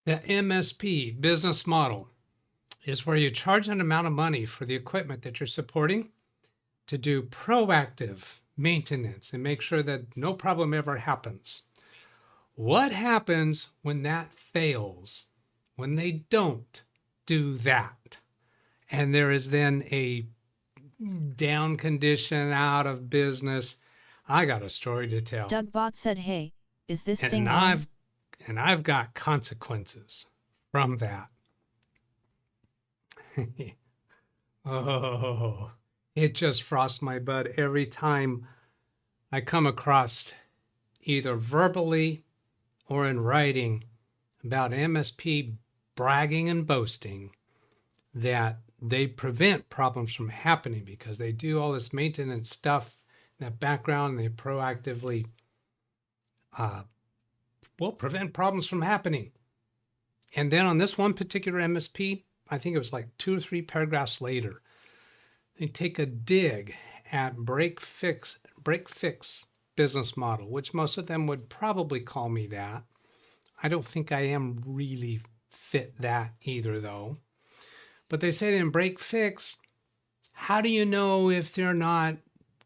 The MSP business model is where you charge an amount of money for the equipment that you're supporting to do proactive maintenance and make sure that no problem ever happens. What happens when that fails, when they don't do that? And there is then a down condition, out of business. I got a story to tell. DougBot said, hey, is this thing on? I've got consequences from that. Oh, it just frosts my butt every time I come across, either verbally or in writing, about MSP bragging and boasting that they prevent problems from happening because they do all this maintenance stuff in the background. And they proactively prevent problems from happening. And then on this one particular MSP, I think it was like 2 or 3 paragraphs later, they take a dig at break fix business model, which most of them would probably call me that. I don't think I am really fit that either, though. But they said in break fix, how do you know if they're not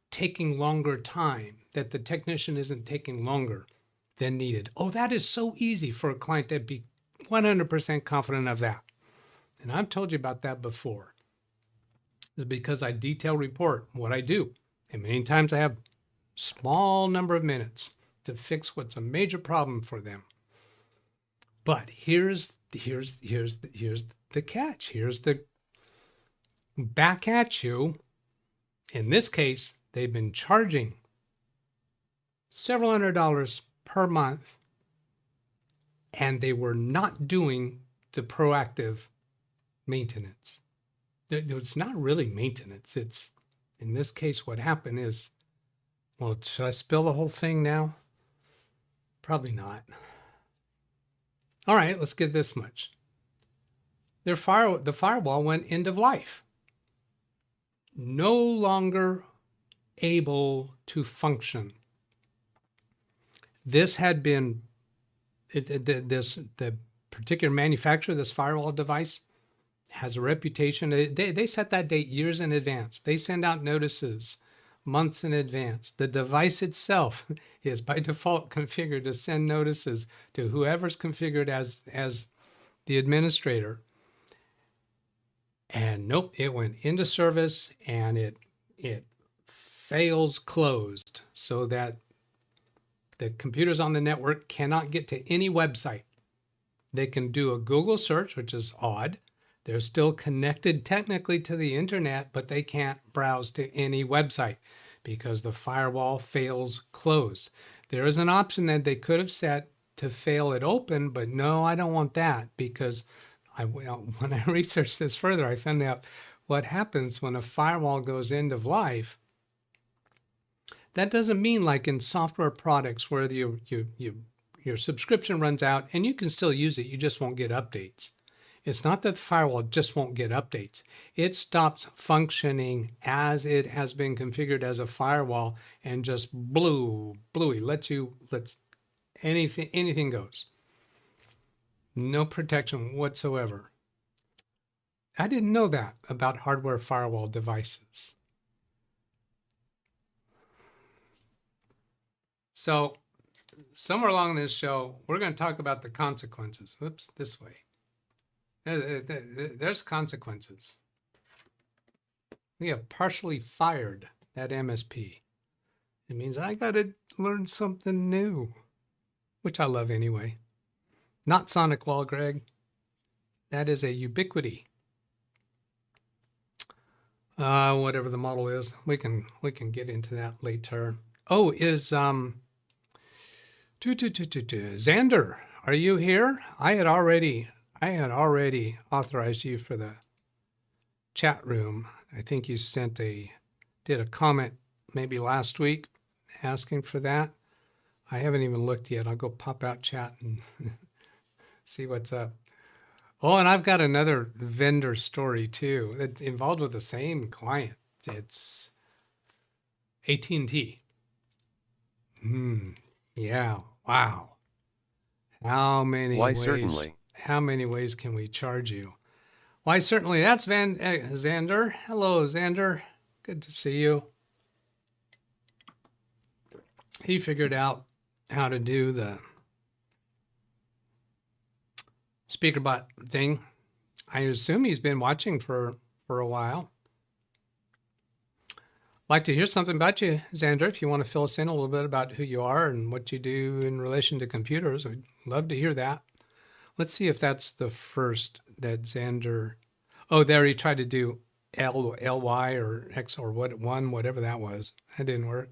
taking longer time, that the technician isn't taking longer than needed? Oh, that is so easy for a client to be 100% confident of that. And I've told you about that before. It's because I detail report what I do. And many times I have small number of minutes to fix what's a major problem for them. But here's the catch. Here's the back at you. In this case, they've been charging several $100s per month, and they were not doing the proactive maintenance. It's not really maintenance. It's, in this case, what happened is, well, should I spill the whole thing now? Probably not. All right, let's get this much. The firewall went end of life. No longer able to function. This had been, the particular manufacturer of this firewall device has a reputation. They set that date years in advance. They send out notices months in advance. The device itself is by default configured to send notices to whoever's configured as the administrator. And nope, it went into service and it fails closed, so that the computers on the network cannot get to any website. They can do a Google search, which is odd. They're still connected technically to the internet, but they can't browse to any website because the firewall fails closed. There is an option that they could have set to fail it open, but no, I don't want that, because when I researched this further, I found out what happens when a firewall goes end of life. That doesn't mean like in software products where your subscription runs out and you can still use it, you just won't get updates. It's not that the firewall just won't get updates. It stops functioning as it has been configured as a firewall and just lets anything goes. No protection whatsoever. I didn't know that about hardware firewall devices. So somewhere along this show, we're going to talk about the consequences. Oops, this way. There's consequences. We have partially fired that MSP. It means I got to learn something new, which I love anyway. Not Sonic Wall, Greg. That is a Ubiquity. Whatever the model is, we can get into that later. Oh, is Xander, are you here? I had already authorized you for the chat room. I think you did a comment maybe last week asking for that. I haven't even looked yet. I'll go pop out chat and see what's up. Oh, and I've got another vendor story too that's involved with the same client. It's AT&T. Yeah, wow. How many Why ways? certainly. how many ways can we charge you? Why, certainly. That's Xander. Hello, Xander. Good to see you. He figured out how to do the speaker bot thing. I assume he's been watching for a while. Like to hear something about you, Xander. If you want to fill us in a little bit about who you are and what you do in relation to computers, we'd love to hear that. Let's see if that's the first that Xander. Oh, there he tried to do LY or X or whatever that was. That didn't work.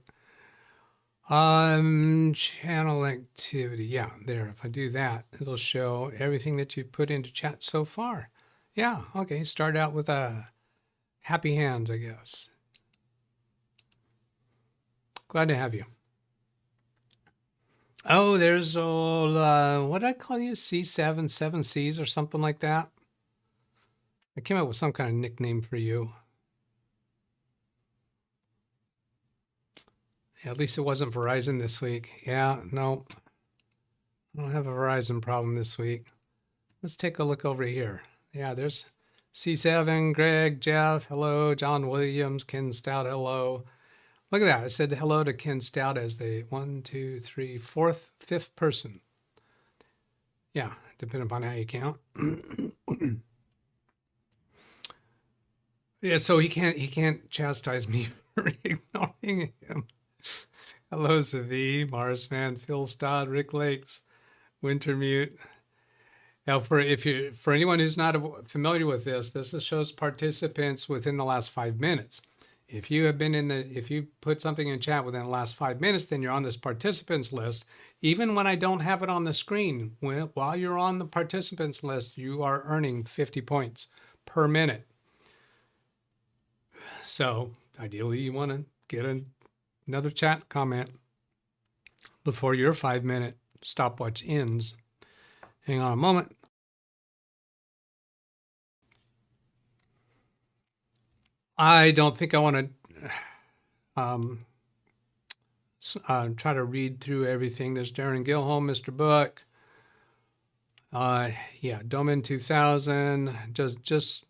Channel activity. Yeah, there. If I do that, it'll show everything that you've put into chat so far. Yeah, okay. Start out with a happy hands, I guess. Glad to have you. Oh, there's old, what did I call you? C7, 7Cs or something like that. I came up with some kind of nickname for you. At least it wasn't Verizon this week. Yeah, no. I don't have a Verizon problem this week. Let's take a look over here. Yeah, there's C7, Greg, Jeff, hello, John Williams, Ken Stout, hello. Look at that. I said hello to Ken Stout as the 1, 2, 3, 4th, 5th person. Yeah, depending upon how you count. Yeah, so he can't chastise me for ignoring him. Hello, Zavi, Marsman, Phil Stodd, Rick Lakes, Wintermute. Now, for anyone who's not familiar with this shows participants within the last 5 minutes. If you put something in chat within the last 5 minutes, then you're on this participants list. Even when I don't have it on the screen, while you're on the participants list, you are earning 50 points per minute. So ideally, you want to get another chat comment before your 5-minute stopwatch ends. Hang on a moment. I don't think I want to try to read through everything. There's Darren Gilholm, Mr. Book. Yeah, Domin 2000. Just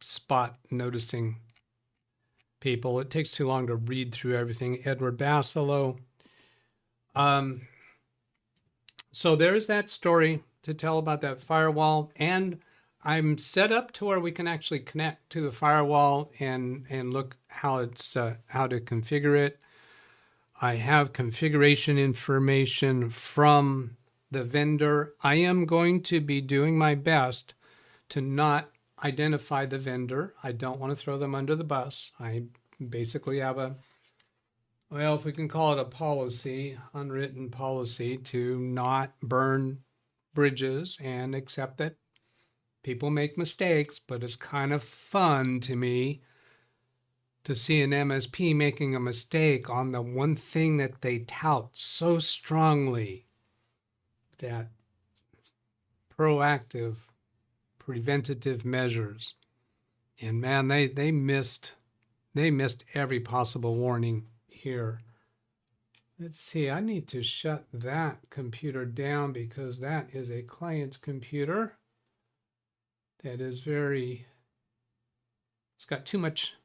spot noticing people. It takes too long to read through everything. Edward Bassalo. So there is that story to tell about that firewall, and I'm set up to where we can actually connect to the firewall and look how it's how to configure it. I have configuration information from the vendor. I am going to be doing my best to not identify the vendor. I don't want to throw them under the bus. I basically have a, well, if we can call it a policy, unwritten policy, to not burn bridges and accept that people make mistakes, but it's kind of fun to me to see an MSP making a mistake on the one thing that they tout so strongly, that proactive, preventative measures. And man, they missed every possible warning here. Let's see, I need to shut that computer down because that is a client's computer that is it's got too much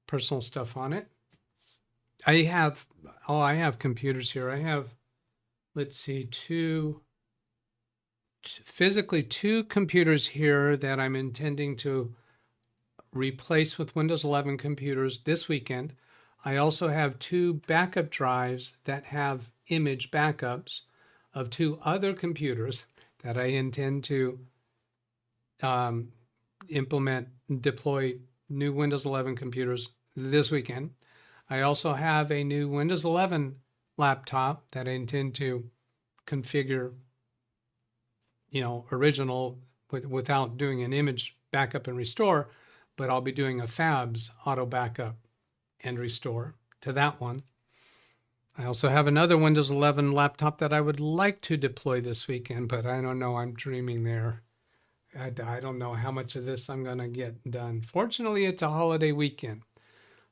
personal stuff on it. I have computers here. I have, let's see, physically two computers here that I'm intending to replace with Windows 11 computers this weekend. I also have 2 backup drives that have image backups of 2 other computers that I intend to implement and deploy new Windows 11 computers this weekend. I also have a new Windows 11 laptop that I intend to configure, original without doing an image backup and restore, but I'll be doing a FABS auto backup and restore to that one. I also have another Windows 11 laptop that I would like to deploy this weekend, but I don't know. I'm dreaming there. I don't know how much of this I'm going to get done. Fortunately, it's a holiday weekend.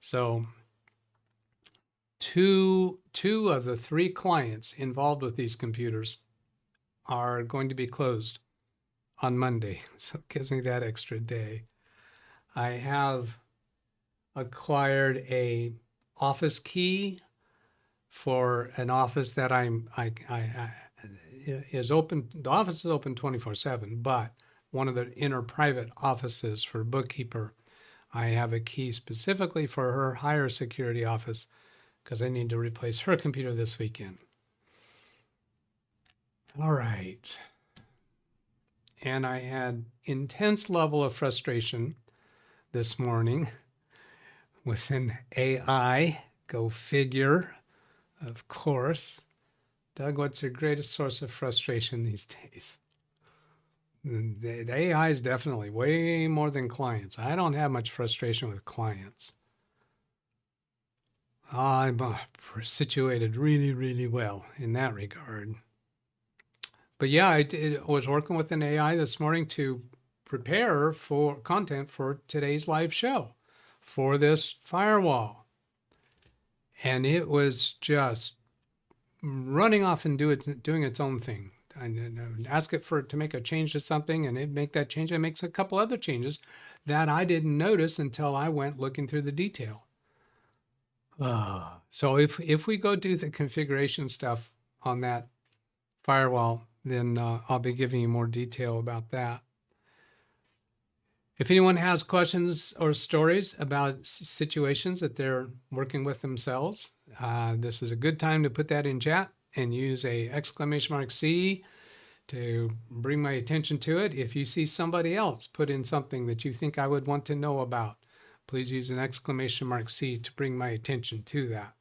So two of the 3 clients involved with these computers are going to be closed on Monday. So it gives me that extra day. I have acquired a office key for an office that is open. The office is open 24/7, but one of the inner private offices for bookkeeper, I have a key specifically for her higher security office because I need to replace her computer this weekend. All right. And I had intense level of frustration this morning with an AI. Go figure, of course. Doug, what's your greatest source of frustration these days? The AI is definitely way more than clients. I don't have much frustration with clients. I'm situated really, really well in that regard. But yeah, I was working with an AI this morning to prepare for content for today's live show for this firewall. And it was just running off and doing its own thing. I ask it to make a change to something, and it'd make that change. It makes a couple other changes that I didn't notice until I went looking through the detail. So if we go do the configuration stuff on that firewall, then I'll be giving you more detail about that. If anyone has questions or stories about situations that they're working with themselves, this is a good time to put that in chat and use a !C to bring my attention to it. If you see somebody else put in something that you think I would want to know about, please use an !C to bring my attention to that.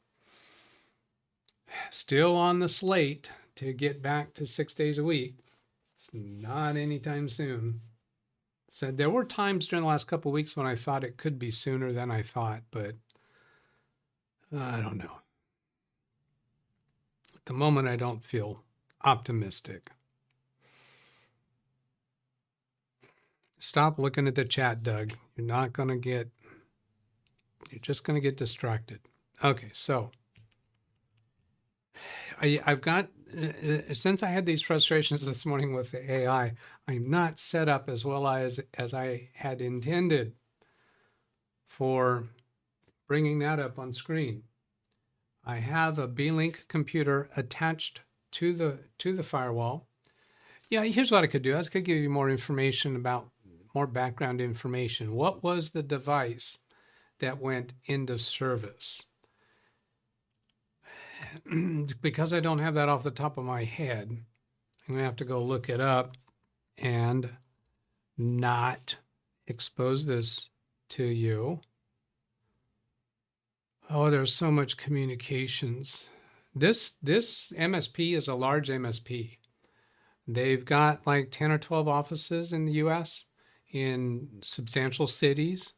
Still on the slate to get back to 6 days a week. It's not anytime soon. So there were times during the last couple of weeks when I thought it could be sooner than I thought, but I don't know. At the moment, I don't feel optimistic. Stop looking at the chat, Doug. You're just going to get distracted. Okay, so I've got, since I had these frustrations this morning with the AI, I'm not set up as well as I had intended for bringing that up on screen. I have a B-Link computer attached to the firewall. Yeah, here's what I could do. I could give you more information about more background information. What was the device that went into service? Because I don't have that off the top of my head, I'm gonna have to go look it up and not expose this to you. Oh, there's so much communications. This MSP is a large MSP. They've got like 10 or 12 offices in the US in substantial cities.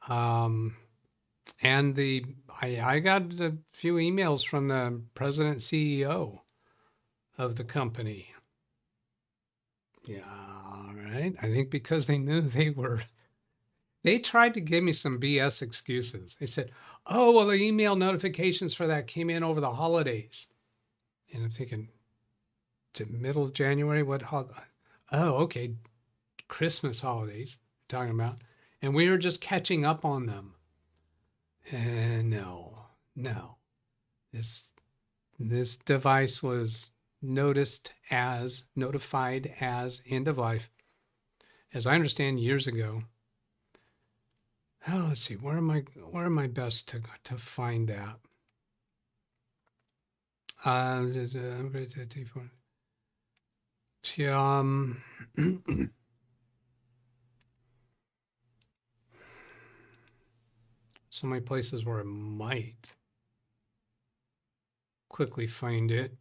And I got a few emails from the president CEO of the company. Yeah, all right. I think because they knew they tried to give me some BS excuses. They said, oh, well, the email notifications for that came in over the holidays. And I'm thinking, to middle of January, oh, okay, Christmas holidays, we're talking about. And we were just catching up on them. And no. This device was notified as end of life, as I understand, years ago. Oh, let's see, where am I best to find that? So many places where I might quickly find it.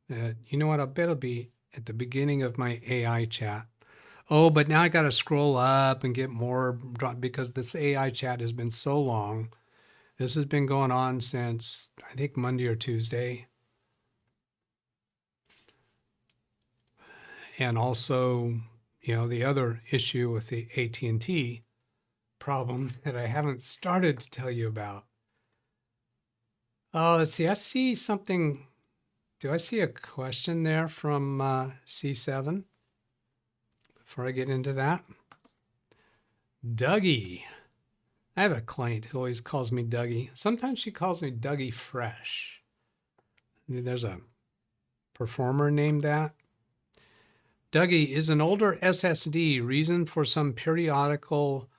You know what? I bet it'll be at the beginning of my AI chat. Oh, but now I got to scroll up and get more because this AI chat has been so long. This has been going on since I think Monday or Tuesday. And also, the other issue with the AT&T problem that I haven't started to tell you about. Oh, let's see. I see something Do I see a question there from C7 before I get into that? Dougie. I have a client who always calls me Dougie. Sometimes she calls me Dougie Fresh. There's a performer named that. Dougie, is an older SSD reason for some periodical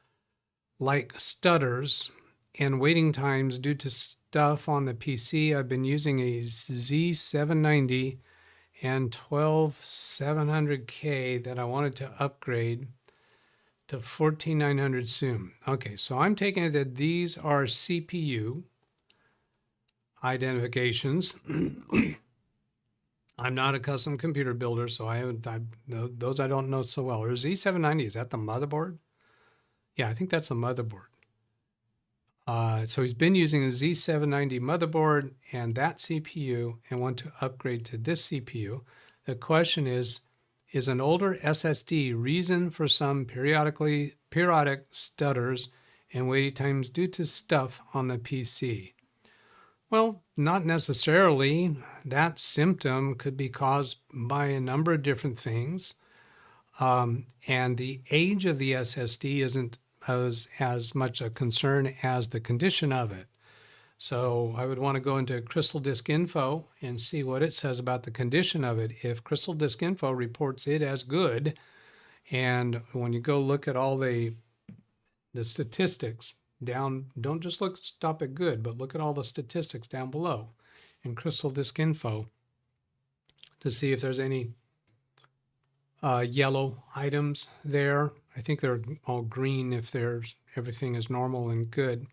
like stutters and waiting times due to stuff on the PC? I've been using a Z790 and 12700K that I wanted to upgrade to 14900 soon. Okay, so I'm taking it that these are CPU identifications. I'm not a custom computer builder, so those I don't know so well. Or Z790, is that the motherboard? Yeah, I think that's the motherboard. So he's been using a Z790 motherboard and that CPU and want to upgrade to this CPU. The question is an older SSD reason for some periodic stutters and waiting times due to stuff on the PC? Well, not necessarily. That symptom could be caused by a number of different things. And the age of the SSD isn't as much a concern as the condition of it. So I would want to go into Crystal Disk Info and see what it says about the condition of it. If Crystal Disk Info reports it as good, and when you go look at all the statistics down, don't just stop at good, but look at all the statistics down below in Crystal Disk Info to see if there's any yellow items there. I think they're all green if everything is normal and good.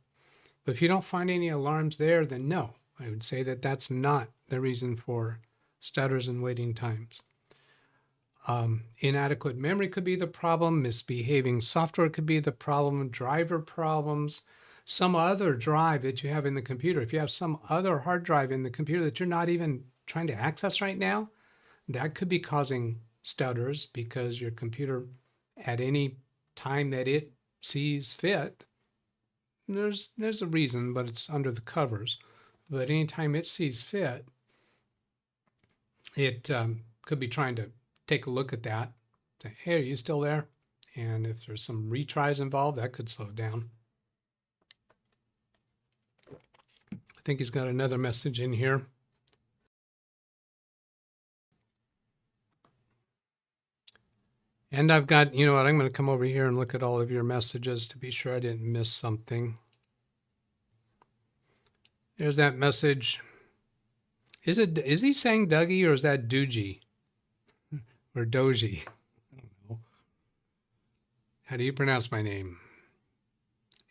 But if you don't find any alarms there, then no, I would say that that's not the reason for stutters and waiting times. Inadequate memory could be the problem. Misbehaving software could be the problem. Driver problems. Some other drive that you have in the computer. If you have some other hard drive in the computer that you're not even trying to access right now, that could be causing stutters because your computer, at any time that it sees fit, there's a reason, but it's under the covers. But anytime it sees fit, it could be trying to take a look at that, say, hey, are you still there? And if there's some retries involved, that could slow it down. I think he's got another message in here. And I've got, you know what, I'm going to come over here and look at all of your messages to be sure I didn't miss something. There's that message. Is he saying Dougie or is that Doogie? Or Doji? I don't know. How do you pronounce my name?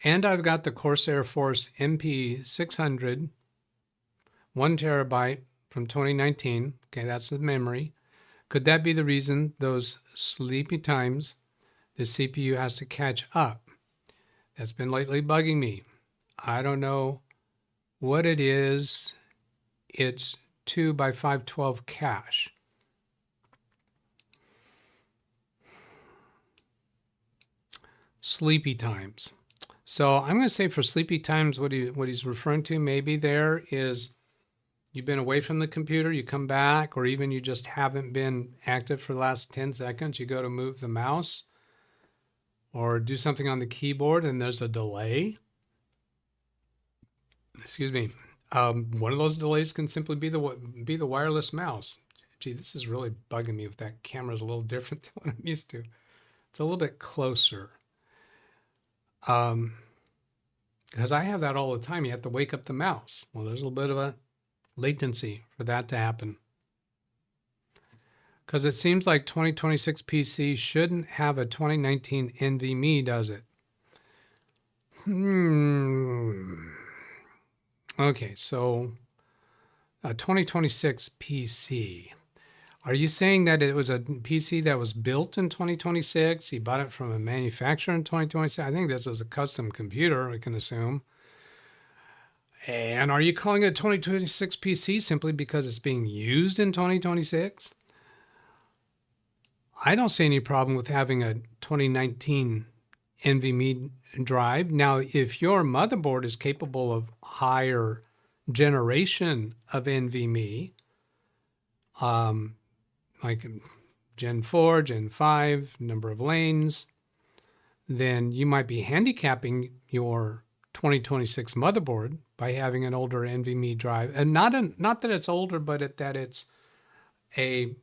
And I've got the Corsair Force MP600, 1 terabyte from 2019. Okay, that's the memory. Could that be the reason those sleepy times the CPU has to catch up? That's been lately bugging me. I don't know what it is. It's 2 by 512 cache. Sleepy times. So I'm going to say for sleepy times, what he's referring to maybe there is you've been away from the computer, you come back, or even you just haven't been active for the last 10 seconds. You go to move the mouse or do something on the keyboard and there's a delay. Excuse me. One of those delays can simply be the wireless mouse. Gee, this is really bugging me with that camera. Is a little different than what I'm used to. It's a little bit closer. Because I have that all the time. You have to wake up the mouse. Well, there's a little bit of a latency for that to happen. Because it seems like 2026 PC shouldn't have a 2019 NVMe, does it? Okay, so a 2026 PC. Are you saying that it was a PC that was built in 2026? He bought it from a manufacturer in 2026? I think this is a custom computer, I can assume. And are you calling it a 2026 PC simply because it's being used in 2026? I don't see any problem with having a 2019 NVMe drive. Now, if your motherboard is capable of higher generation of NVMe, like Gen 4, Gen 5, number of lanes, then you might be handicapping your 2026 motherboard by having an older NVMe drive. And not that it's older, but that it's a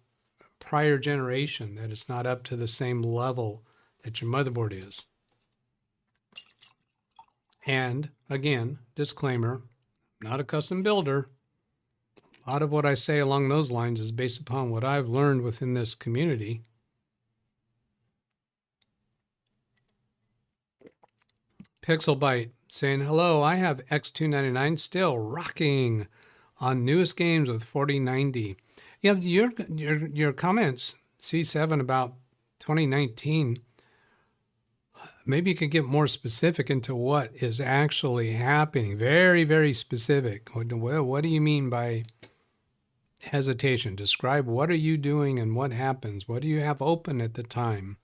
prior generation, that it's not up to the same level that your motherboard is. And again, disclaimer, not a custom builder. A lot of what I say along those lines is based upon what I've learned within this community. Pixelbyte saying, hello, I have X299 still rocking on newest games with 4090. Yeah, your comments, C7, about 2019, maybe you could get more specific into what is actually happening. Very, very specific. What do you mean by hesitation? Describe what are you doing and what happens. What do you have open at the time?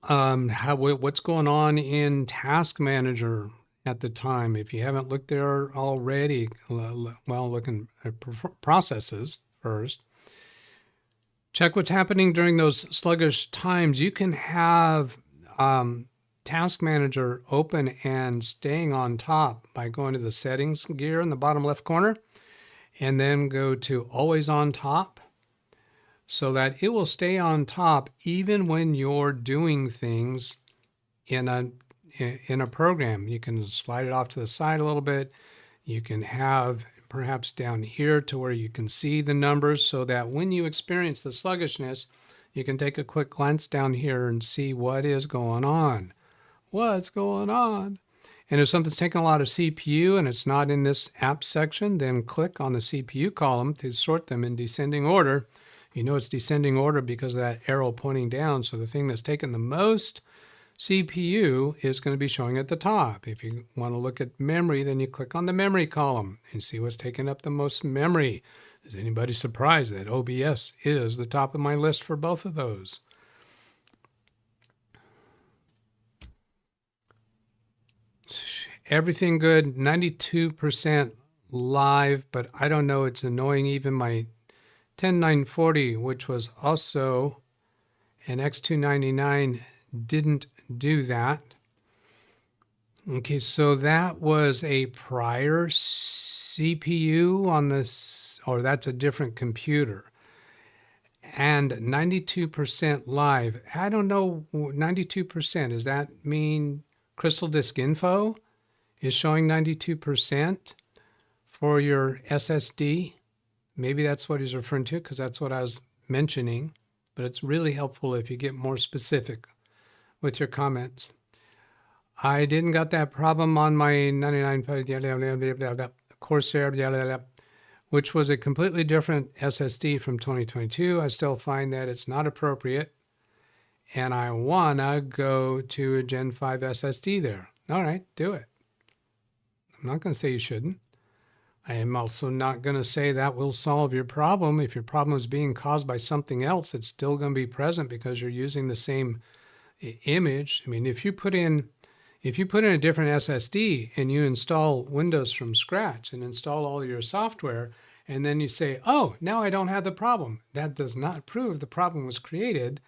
What's going on in Task Manager at the time? If you haven't looked there already, well, looking at processes first. Check what's happening during those sluggish times. You can have Task Manager open and staying on top by going to the settings gear in the bottom left corner and then go to always on top so that it will stay on top even when you're doing things in a program. You can slide it off to the side a little bit. You can have perhaps down here to where you can see the numbers so that when you experience the sluggishness, you can take a quick glance down here and see what is going on. What's going on? And if something's taking a lot of CPU and it's not in this app section, then click on the CPU column to sort them in descending order. You know it's descending order because of that arrow pointing down. So the thing that's taken the most CPU is going to be showing at the top. If you want to look at memory, then you click on the memory column and see what's taking up the most memory. Is anybody surprised that OBS is the top of my list for both of those? Everything good, 92% live, but I don't know, it's annoying. Even my 10940, which was also an X299, didn't do that. Okay, so that was a prior CPU on this, or that's a different computer. And 92% live. I don't know, 92%, does that mean Crystal Disk Info is showing 92% for your SSD? Maybe that's what he's referring to, because that's what I was mentioning. But it's really helpful if you get more specific with your comments. I didn't got that problem on my 99 Corsair, which was a completely different SSD from 2022. I still find that it's not appropriate, and I want to go to a Gen 5 SSD there. All right, do it. I'm not going to say you shouldn't. I am also not going to say that will solve your problem. If your problem is being caused by something else, it's still going to be present because you're using the same image. I mean, if you put in a different SSD and you install Windows from scratch and install all your software, and then you say, oh, now I don't have the problem, that does not prove the problem was created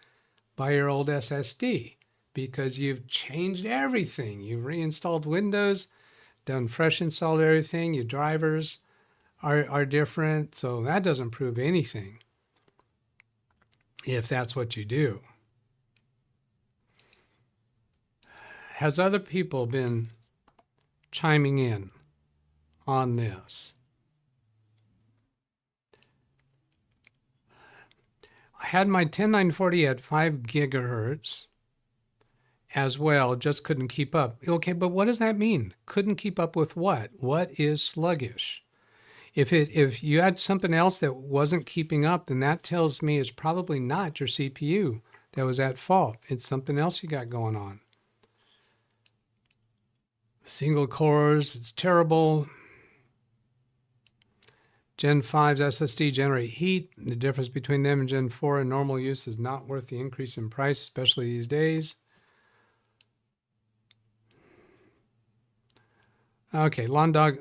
by your old SSD, because you've changed everything. You've reinstalled Windows, done fresh installed everything. Your drivers are different. So that doesn't prove anything if that's what you do. Has other people been chiming in on this? I had my 10940 at 5 gigahertz as well, just couldn't keep up. Okay, but what does that mean? Couldn't keep up with what? What is sluggish? If you had something else that wasn't keeping up, then that tells me it's probably not your CPU that was at fault. It's something else you got going on. Single cores, it's terrible. Gen 5's SSD generate heat. The difference between them and Gen 4 in normal use is not worth the increase in price, especially these days. Okay, Lawn Dog,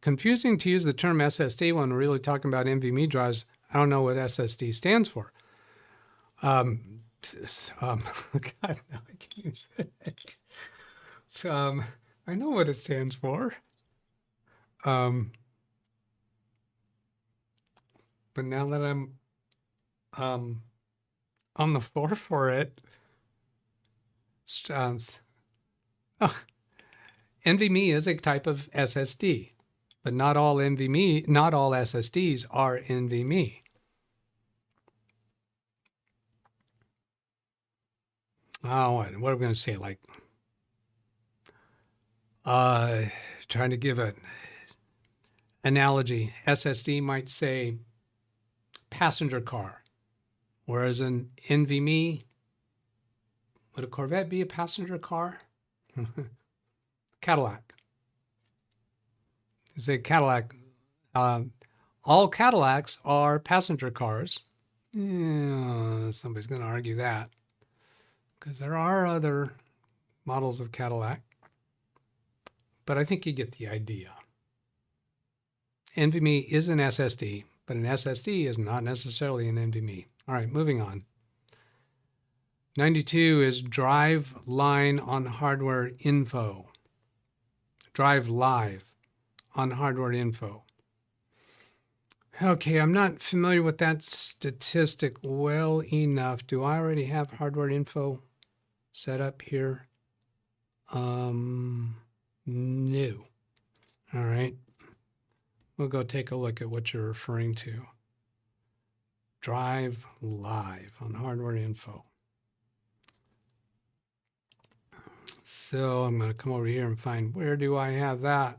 confusing to use the term SSD when we're really talking about NVMe drives. I don't know what SSD stands for. God, no, I can't. I know what it stands for. But now that I'm on the floor for it, NVMe is a type of SSD, but not all SSDs are NVMe. Oh, what are we going to say? Like, trying to give an analogy. SSD might say passenger car, whereas an NVMe, would a Corvette be a passenger car? Cadillac. You say Cadillac. All Cadillacs are passenger cars. Yeah, somebody's going to argue that, because there are other models of Cadillac. But I think you get the idea. NVMe is an SSD, but an SSD is not necessarily an NVMe. All right, moving on. 92 is drive line on hardware info. Drive live on hardware info. Okay, I'm not familiar with that statistic well enough. Do I already have hardware info set up here? No. All right. We'll go take a look at what you're referring to. Drive live on hardware info. So I'm going to come over here and find, where do I have that?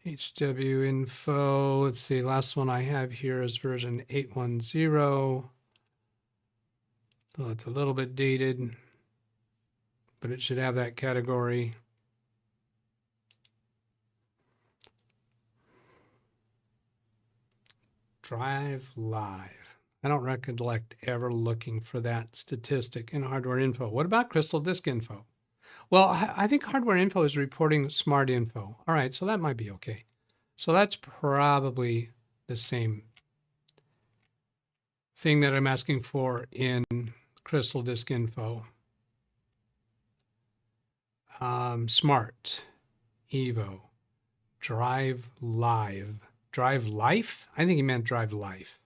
HW info. Let's see, last one I have here is version 810. So it's a little bit dated, but it should have that category. Drive live. I don't recollect ever looking for that statistic in hardware info. What about Crystal Disk Info? Well, I think hardware info is reporting smart info. All right, so that might be okay. So that's probably the same thing that I'm asking for in Crystal Disk Info. Smart, Evo, Drive Live. Drive Life? I think he meant Drive Life.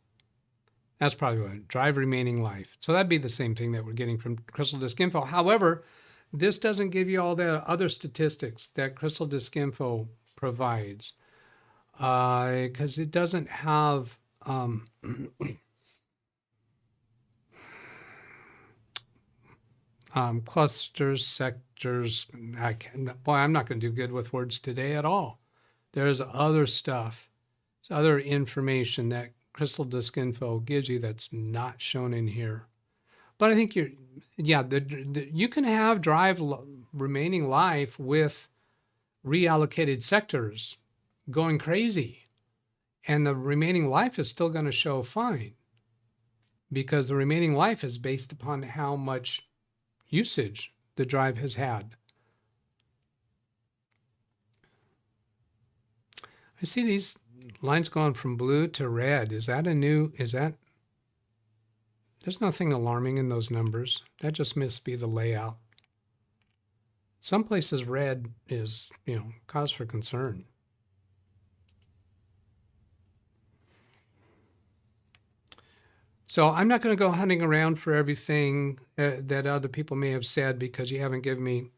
That's probably what, Drive Remaining Life. So that'd be the same thing that we're getting from Crystal Disk Info. However, this doesn't give you all the other statistics that Crystal Disk Info provides, because it doesn't have clusters, sectors. Boy, I'm not going to do good with words today at all. There's other stuff, other information that Crystal Disk Info gives you that's not shown in here. But I think you can have drive remaining life with reallocated sectors going crazy, and the remaining life is still going to show fine, because the remaining life is based upon how much usage the drive has had. I see these lines going from blue to red. Is that there's nothing alarming in those numbers. That just must be the layout. Some places red is, cause for concern. So I'm not going to go hunting around for everything that other people may have said, because you haven't given me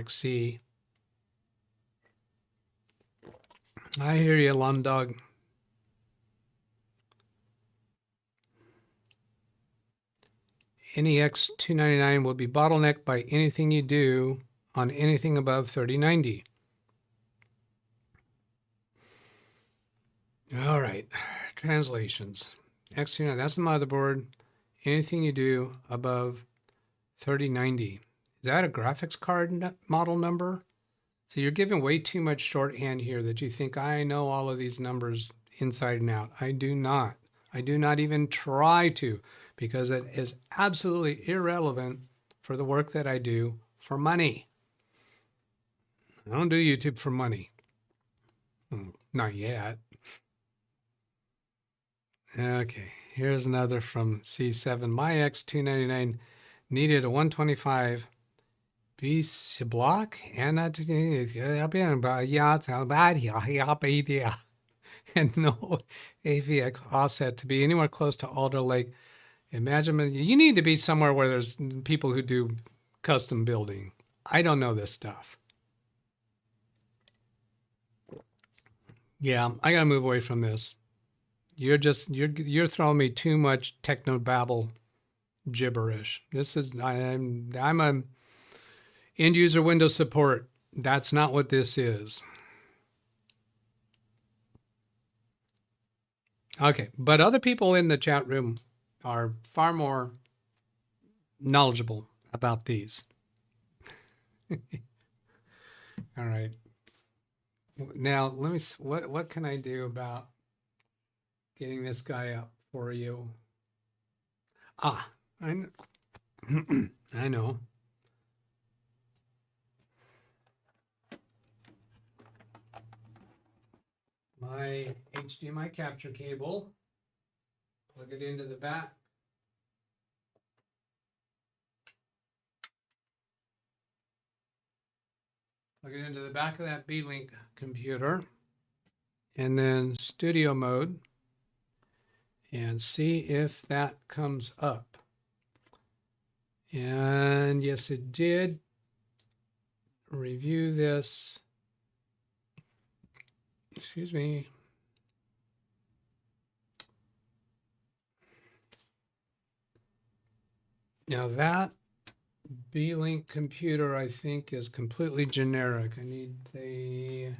!C. I hear you, Lum Dog. NEX 299 will be bottlenecked by anything you do on anything above 3090. All right, translations. X299, that's the motherboard. Anything you do above 3090. Is that a graphics card model number? So you're giving way too much shorthand here that you think I know all of these numbers inside and out. I do not. I do not even try to, because it is absolutely irrelevant for the work that I do for money. I don't do YouTube for money. Not yet. Okay, here's another from C7. My X299 needed a 125 BC block and and no AVX offset to be anywhere close to Alder Lake. Imagine you need to be somewhere where there's people who do custom building. I don't know this stuff. Yeah, I gotta move away from this. You're throwing me too much techno babble gibberish. This is I'm a end user Windows support. That's not what this is. Okay, but other people in the chat room are far more knowledgeable about these. All right. Now, let me, what can I do about getting this guy up for you? Ah, I know. My HDMI capture cable, plug it into the back. Plug it into the back of that B-Link computer, and then studio mode, and see if that comes up. And yes, it did. Review this. Excuse me. Now that B-Link computer, I think, is completely generic. I need the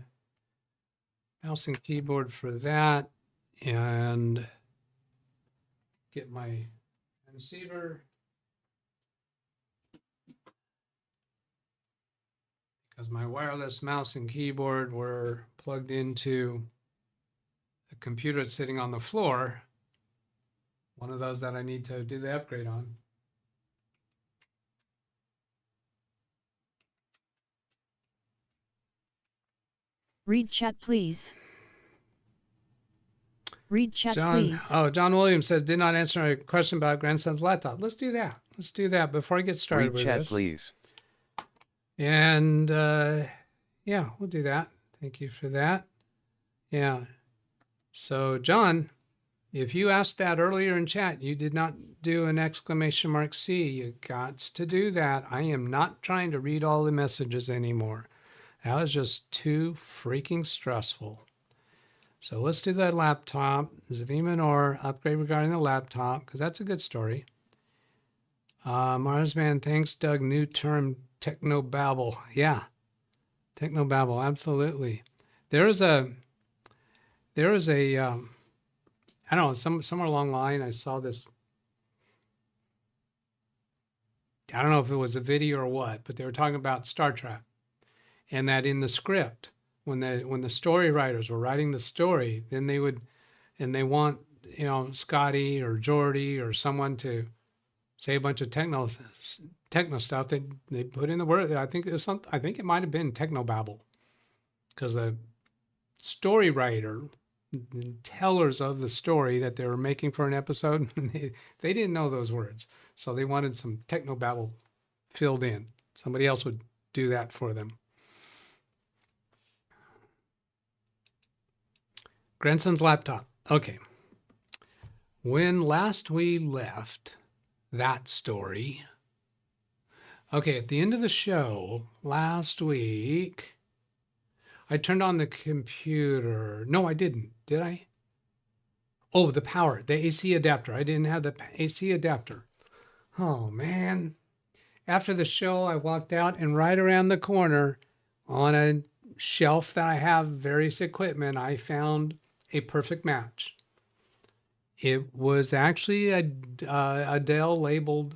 mouse and keyboard for that, and get my receiver. Because my wireless mouse and keyboard were plugged into a computer that's sitting on the floor. One of those that I need to do the upgrade on. Read chat, please. Read chat, John, please. oh, John Williams says, did not answer a question about grandson's laptop. Let's do that. Let's do that before I get started with chat, this. Please. And yeah, we'll do that. Thank you for that. Yeah. So, John, if you asked that earlier in chat, you did not do an exclamation mark C. You got to do that. I am not trying to read all the messages anymore. That was just too freaking stressful. So let's do that laptop. Zavima Nor, upgrade regarding the laptop, because that's a good story. Marsman, thanks, Doug. New term, technobabble. Yeah, technobabble, absolutely. There is a I don't know, somewhere along the line, I saw this. I don't know if it was a video or what, but they were talking about Star Trek, and that in the script, when the story writers were writing the story, then they would, and they want, you know, Scotty or Geordi or someone to say a bunch of techno stuff. They put in the word. I think it might have been technobabble, because the story writer, the tellers of the story that they were making for an episode, they didn't know those words, so they wanted some technobabble filled in. Somebody else would do that for them. Grandson's laptop. Okay. When last we left that story, okay, at the end of the show last week, I turned on the computer. No, I didn't. Did I? Oh, the power, the AC adapter. I didn't have the AC adapter. Oh, man. After the show, I walked out, and right around the corner on a shelf that I have various equipment, I found a perfect match. It was actually a Dell labeled,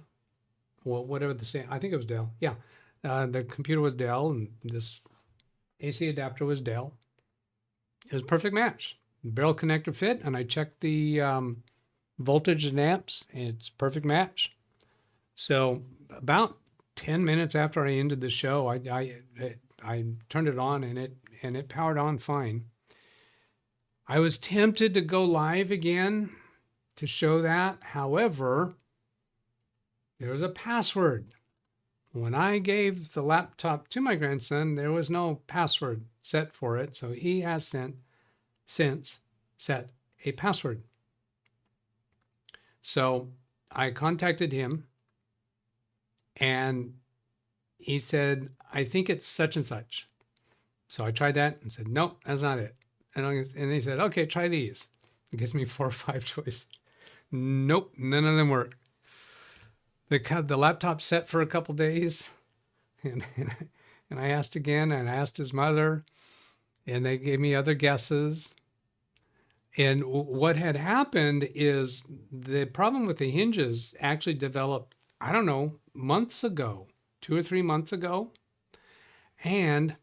well, whatever the same, I think it was Dell. Yeah. The computer was Dell, and this AC adapter was Dell. It was a perfect match. Barrel connector fit, and I checked the voltage and amps, and it's a perfect match. So about 10 minutes after I ended the show, I turned it on and it powered on fine. I was tempted to go live again to show that. However, there was a password. When I gave the laptop to my grandson, there was no password set for it. So he has since set a password. So I contacted him and he said, I think it's such and such. So I tried that and said, nope, that's not it. And he said, okay, try these. It gives me 4 or 5 choices. Nope, none of them work. The laptop set for a couple days. And I asked again, and I asked his mother, and they gave me other guesses. And what had happened is the problem with the hinges actually developed, I don't know, months ago, 2 or 3 months ago. And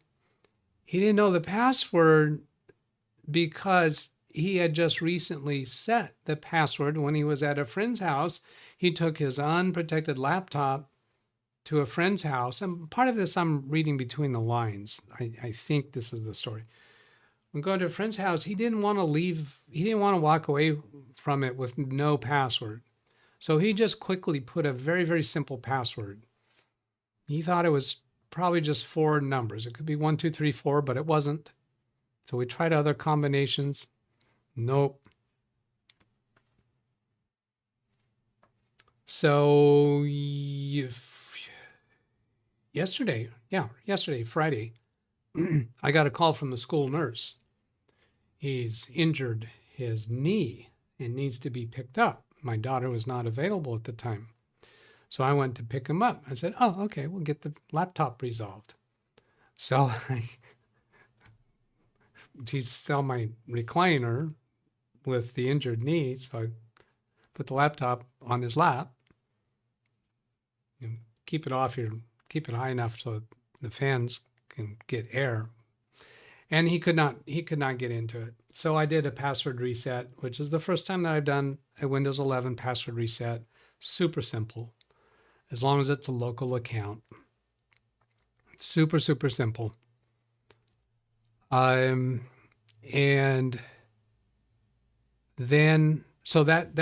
he didn't know the password because he had just recently set the password when he was at a friend's house. He took his unprotected laptop to a friend's house. And part of this I'm reading between the lines. I think this is the story. When going to a friend's house, he didn't want to leave. He didn't want to walk away from it with no password. So he just quickly put a very, very simple password. He thought it was probably just 4 numbers. It could be 1, 2, 3, 4, but it wasn't. So we tried other combinations. Nope. So yesterday, Friday, I got a call from the school nurse. He's injured his knee and needs to be picked up. My daughter was not available at the time. So I went to pick him up. I said, oh, okay, we'll get the laptop resolved. So he saw my recliner with the injured knee. So I put the laptop on his lap. And keep it high enough so the fans can get air. And he could not get into it. So I did a password reset, which is the first time that I've done a Windows 11 password reset. Super simple, as long as it's a local account. Super, super simple. And then, so that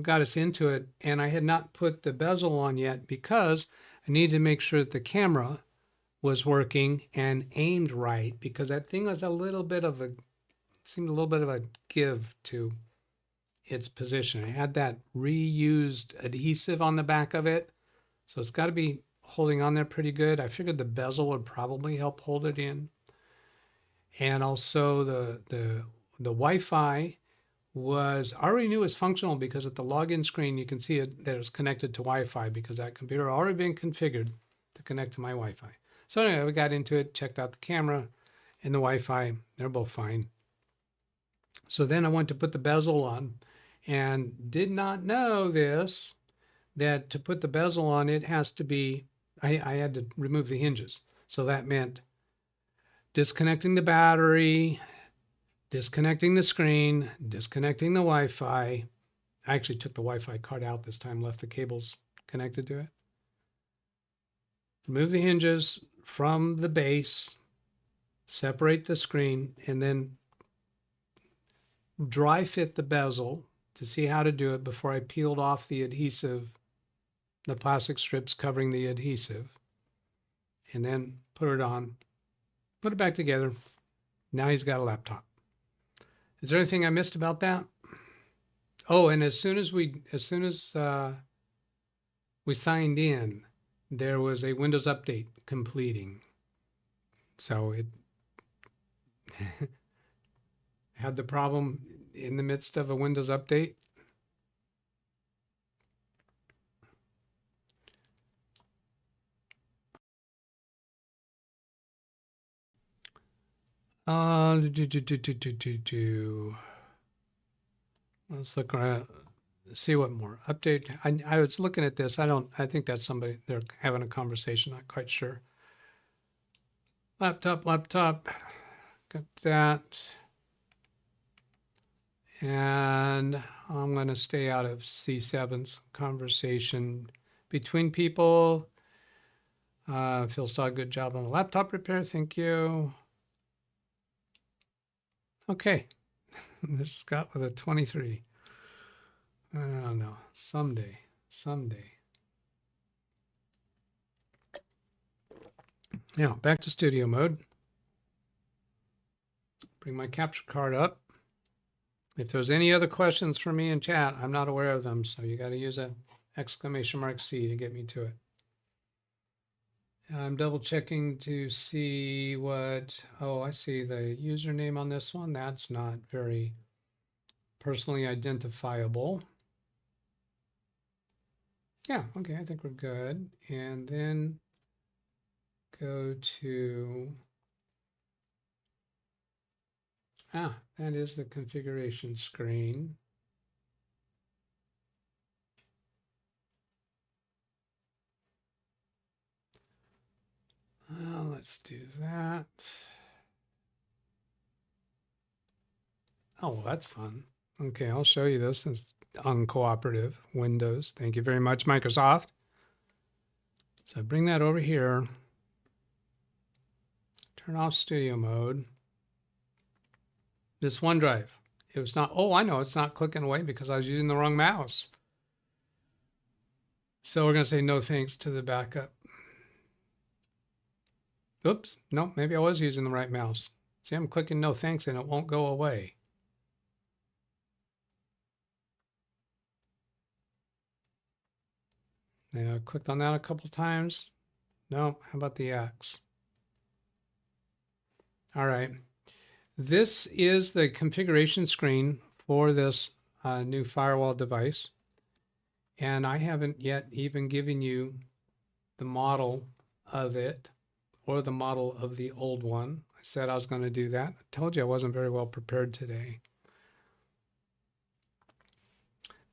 got us into it. And I had not put the bezel on yet because I needed to make sure that the camera was working and aimed right, because that thing was seemed a little bit of a give to its position. I had that reused adhesive on the back of it, so it's got to be holding on there pretty good. I figured the bezel would probably help hold it in. And also the Wi-Fi was, I already knew it was functional because at the login screen you can see it that it's connected to Wi-Fi, because that computer had already been configured to connect to my Wi-Fi. So anyway, we got into it, checked out the camera and the Wi-Fi. They're both fine. So then I went to put the bezel on and did not know this, that to put the bezel on, it has to be, I had to remove the hinges. So that meant disconnecting the battery, disconnecting the screen, disconnecting the Wi-Fi. I actually took the Wi-Fi card out this time, left the cables connected to it. Remove the hinges from the base, separate the screen, and then dry fit the bezel to see how to do it before I peeled off the adhesive, the plastic strips covering the adhesive, and then put it on, put it back together. Now he's got a laptop. Is there anything I missed about that? Oh, and as soon as we signed in, there was a Windows update completing. So it had the problem in the midst of a Windows update. Let's look around, see what more update. I was looking at this. I think that's somebody, they're having a conversation. Not quite sure. Laptop, got that. And I'm going to stay out of C7's conversation between people. Phil Stahl, good job on the laptop repair. Thank you. Okay. There's Scott with a 23. I don't know. Someday. Now, back to studio mode. Bring my capture card up. If there's any other questions for me in chat, I'm not aware of them, so you got to use an !C to get me to it. I'm double checking to see what, oh, I see the username on this one. That's not very personally identifiable. Yeah, okay, I think we're good. And then go to, that is the configuration screen. Let's do that. Oh, well, that's fun. Okay, I'll show you this. It's uncooperative Windows. Thank you very much, Microsoft. So bring that over here. Turn off studio mode. This OneDrive. It was not, oh, I know, it's not clicking away because I was using the wrong mouse. So we're going to say no thanks to the backup. Oops, no, maybe I was using the right mouse. See, I'm clicking no thanks and it won't go away. Now I clicked on that a couple times. No, how about the X? All right. This is the configuration screen for this new firewall device. And I haven't yet even given you the model of it or the model of the old one. I said I was going to do that. I told you I wasn't very well prepared today.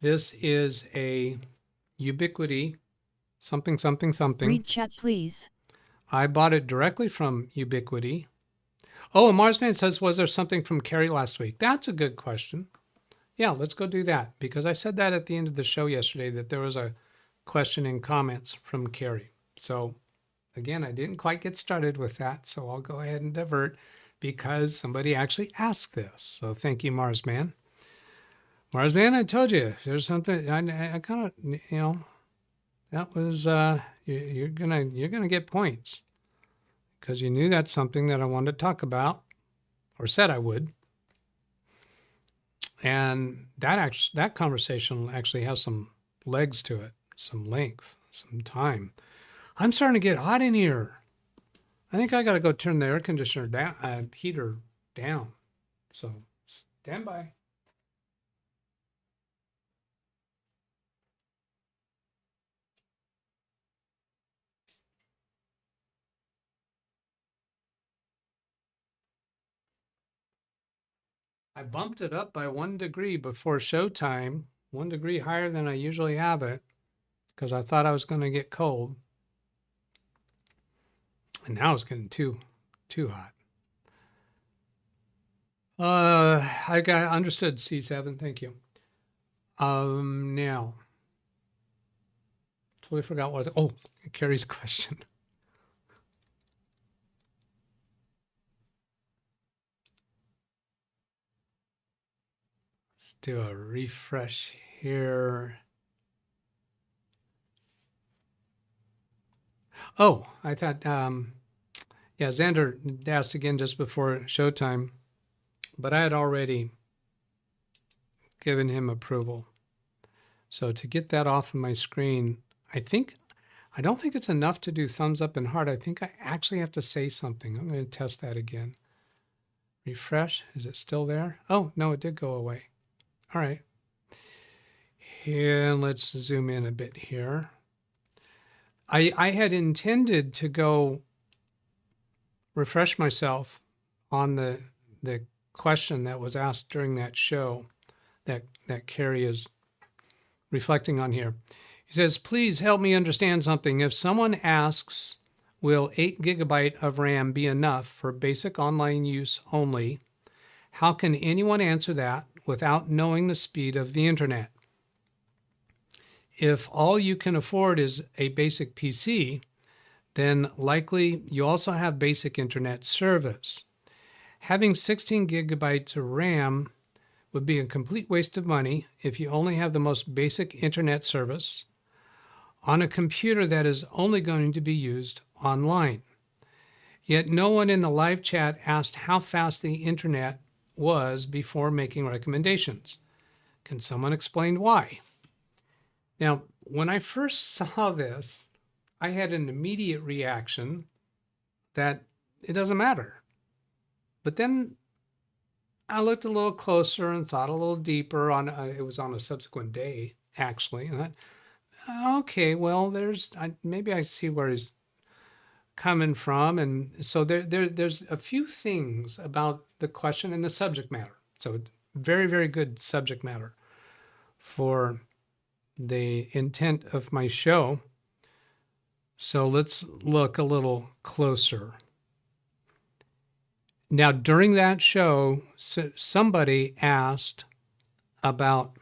This is a Ubiquiti something. Read chat, please. I bought it directly from Ubiquiti. Oh, and Marsman says, was there something from Carrie last week? That's a good question. Yeah, let's go do that, because I said that at the end of the show yesterday, that there was a question in comments from Carrie. So again, I didn't quite get started with that, so I'll go ahead and divert because somebody actually asked this. So thank you, Marsman. Marsman, I told you, there's something, I kind of, you know, that was, you're gonna get points because you knew that's something that I wanted to talk about, or said I would. And that conversation actually has some legs to it, some length, some time. I'm starting to get hot in here. I think I got to go turn the air conditioner down, heater down. So stand by. I bumped it up by 1 degree before showtime, 1 degree higher than I usually have it, because I thought I was going to get cold. And now it's getting too hot. I got understood, C7. Thank you. Now, totally forgot what. Oh, Carrie's question. Let's do a refresh here. Oh, I thought, yeah, Xander asked again just before showtime, but I had already given him approval. So to get that off of my screen, I don't think it's enough to do thumbs up and heart. I think I actually have to say something. I'm going to test that again. Refresh. Is it still there? Oh, no, it did go away. All right. And let's zoom in a bit here. I had intended to go refresh myself on the question that was asked during that show that Carrie is reflecting on here. He says, please help me understand something. If someone asks, will 8 GB of RAM be enough for basic online use only? How can anyone answer that without knowing the speed of the internet? If all you can afford is a basic PC, then likely you also have basic internet service. Having 16 gigabytes of RAM would be a complete waste of money if you only have the most basic internet service on a computer that is only going to be used online. Yet no one in the live chat asked how fast the internet was before making recommendations. Can someone explain why? Now, when I first saw this, I had an immediate reaction that it doesn't matter. But then I looked a little closer and thought a little deeper on it. Was on a subsequent day, actually. And I, okay, well, maybe I see where he's coming from. And so there's a few things about the question and the subject matter. So very, very good subject matter for the intent of my show. So let's look a little closer. Now, during that show, somebody asked about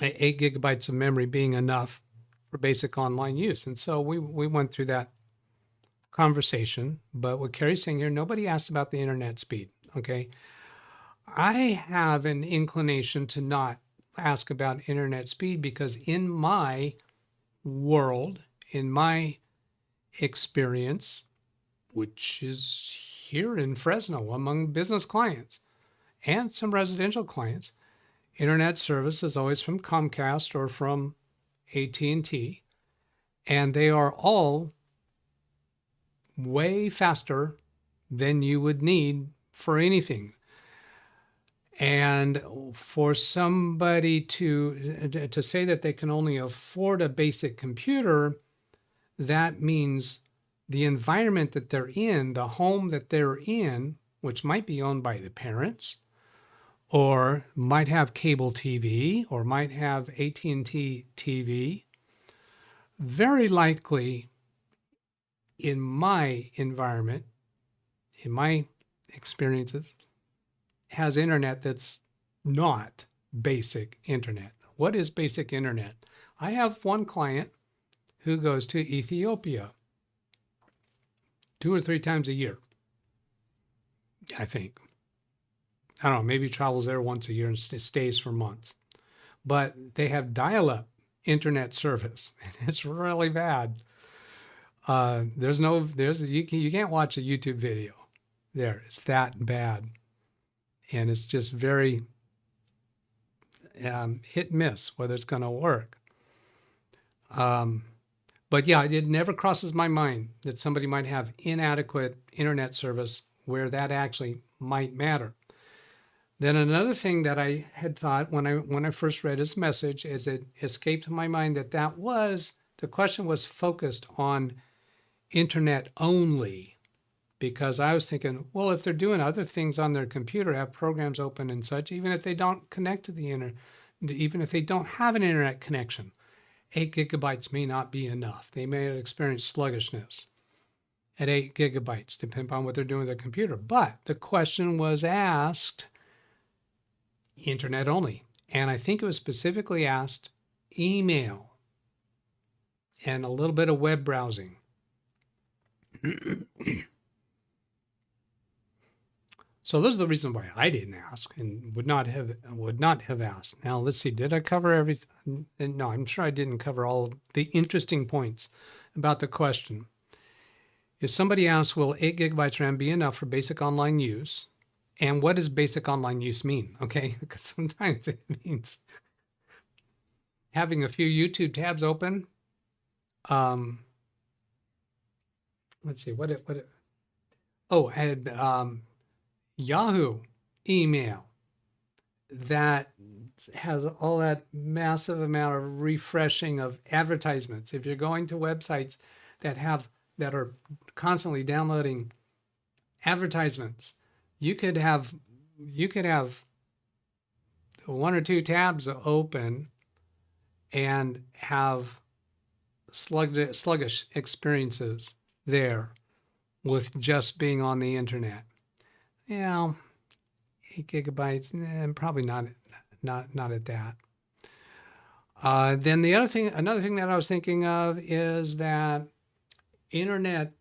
8 gigabytes of memory being enough for basic online use. And so we went through that conversation. But what Carrie's saying here, nobody asked about the internet speed, okay? I have an inclination to not ask about internet speed because in my world, in my experience, which is here in Fresno among business clients and some residential clients, internet service is always from Comcast or from AT&T, and they are all way faster than you would need for anything. And for somebody to say that they can only afford a basic computer, that means the environment that they're in, the home that they're in, which might be owned by the parents, or might have cable TV, or might have AT&T TV, very likely in my environment, in my experiences, has internet that's not basic internet. What is basic internet? I have one client who goes to Ethiopia 2 or 3 times a year, I think. I don't know, maybe travels there once a year and stays for months. But they have dial-up internet service, and it's really bad. You can't watch a YouTube video there. It's that bad. And it's just very hit and miss whether it's going to work. But yeah, it never crosses my mind that somebody might have inadequate internet service where that actually might matter. Then another thing that I had thought when I first read his message is it escaped my mind that the question was focused on internet only. Because I was thinking, well, if they're doing other things on their computer, have programs open and such, even if they don't connect to the internet, even if they don't have an internet connection, 8 gigabytes may not be enough. They may experience sluggishness at 8 gigabytes, depending on what they're doing with their computer. But the question was asked internet only. And I think it was specifically asked email and a little bit of web browsing. So those are the reasons why I didn't ask and would not have asked. Now let's see, did I cover everything? No, I'm sure I didn't cover all of the interesting points about the question. If somebody asks, will 8 gigabytes RAM be enough for basic online use? And what does basic online use mean? Okay, because sometimes it means having a few YouTube tabs open. Let's see, I had Yahoo email that has all that massive amount of refreshing of advertisements. If you're going to websites that are constantly downloading advertisements, you could have 1 or 2 tabs open and have sluggish experiences there with just being on the internet. Yeah, 8 gigabytes, probably not at that. Then another thing that I was thinking of is that internet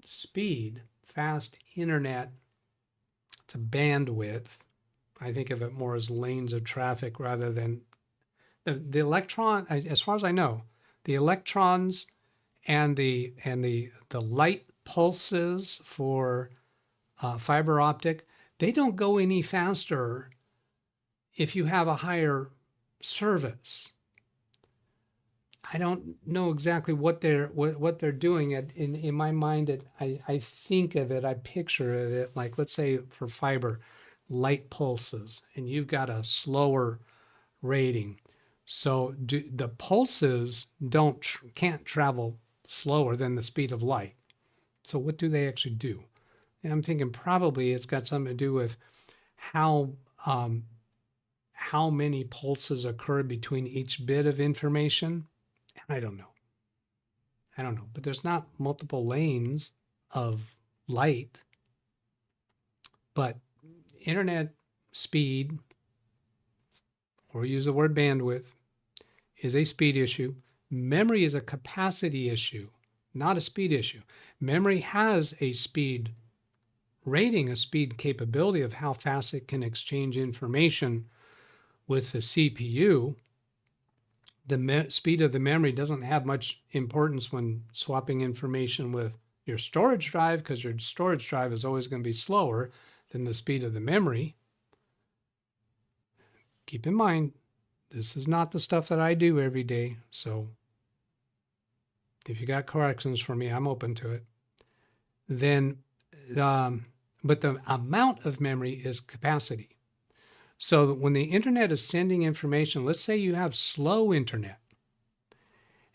speed, fast internet, it's a bandwidth. I think of it more as lanes of traffic rather than the electron. As far as I know, the electrons and the light pulses for fiber optic, they don't go any faster if you have a higher service. I don't know exactly what they're doing. In my mind, I think of it, I picture it like, let's say for fiber, light pulses, and you've got a slower rating. So the pulses can't travel slower than the speed of light. So what do they actually do? And I'm thinking probably it's got something to do with how many pulses occur between each bit of information. I don't know. But there's not multiple lanes of light. But internet speed, or use the word bandwidth, is a speed issue. Memory is a capacity issue, not a speed issue. Memory has a speed rating, a speed capability of how fast it can exchange information with the CPU. The speed of the memory doesn't have much importance when swapping information with your storage drive, because your storage drive is always going to be slower than the speed of the memory. Keep in mind, this is not the stuff that I do every day. So if you got corrections for me, I'm open to it. Then, but the amount of memory is capacity. So when the internet is sending information, let's say you have slow internet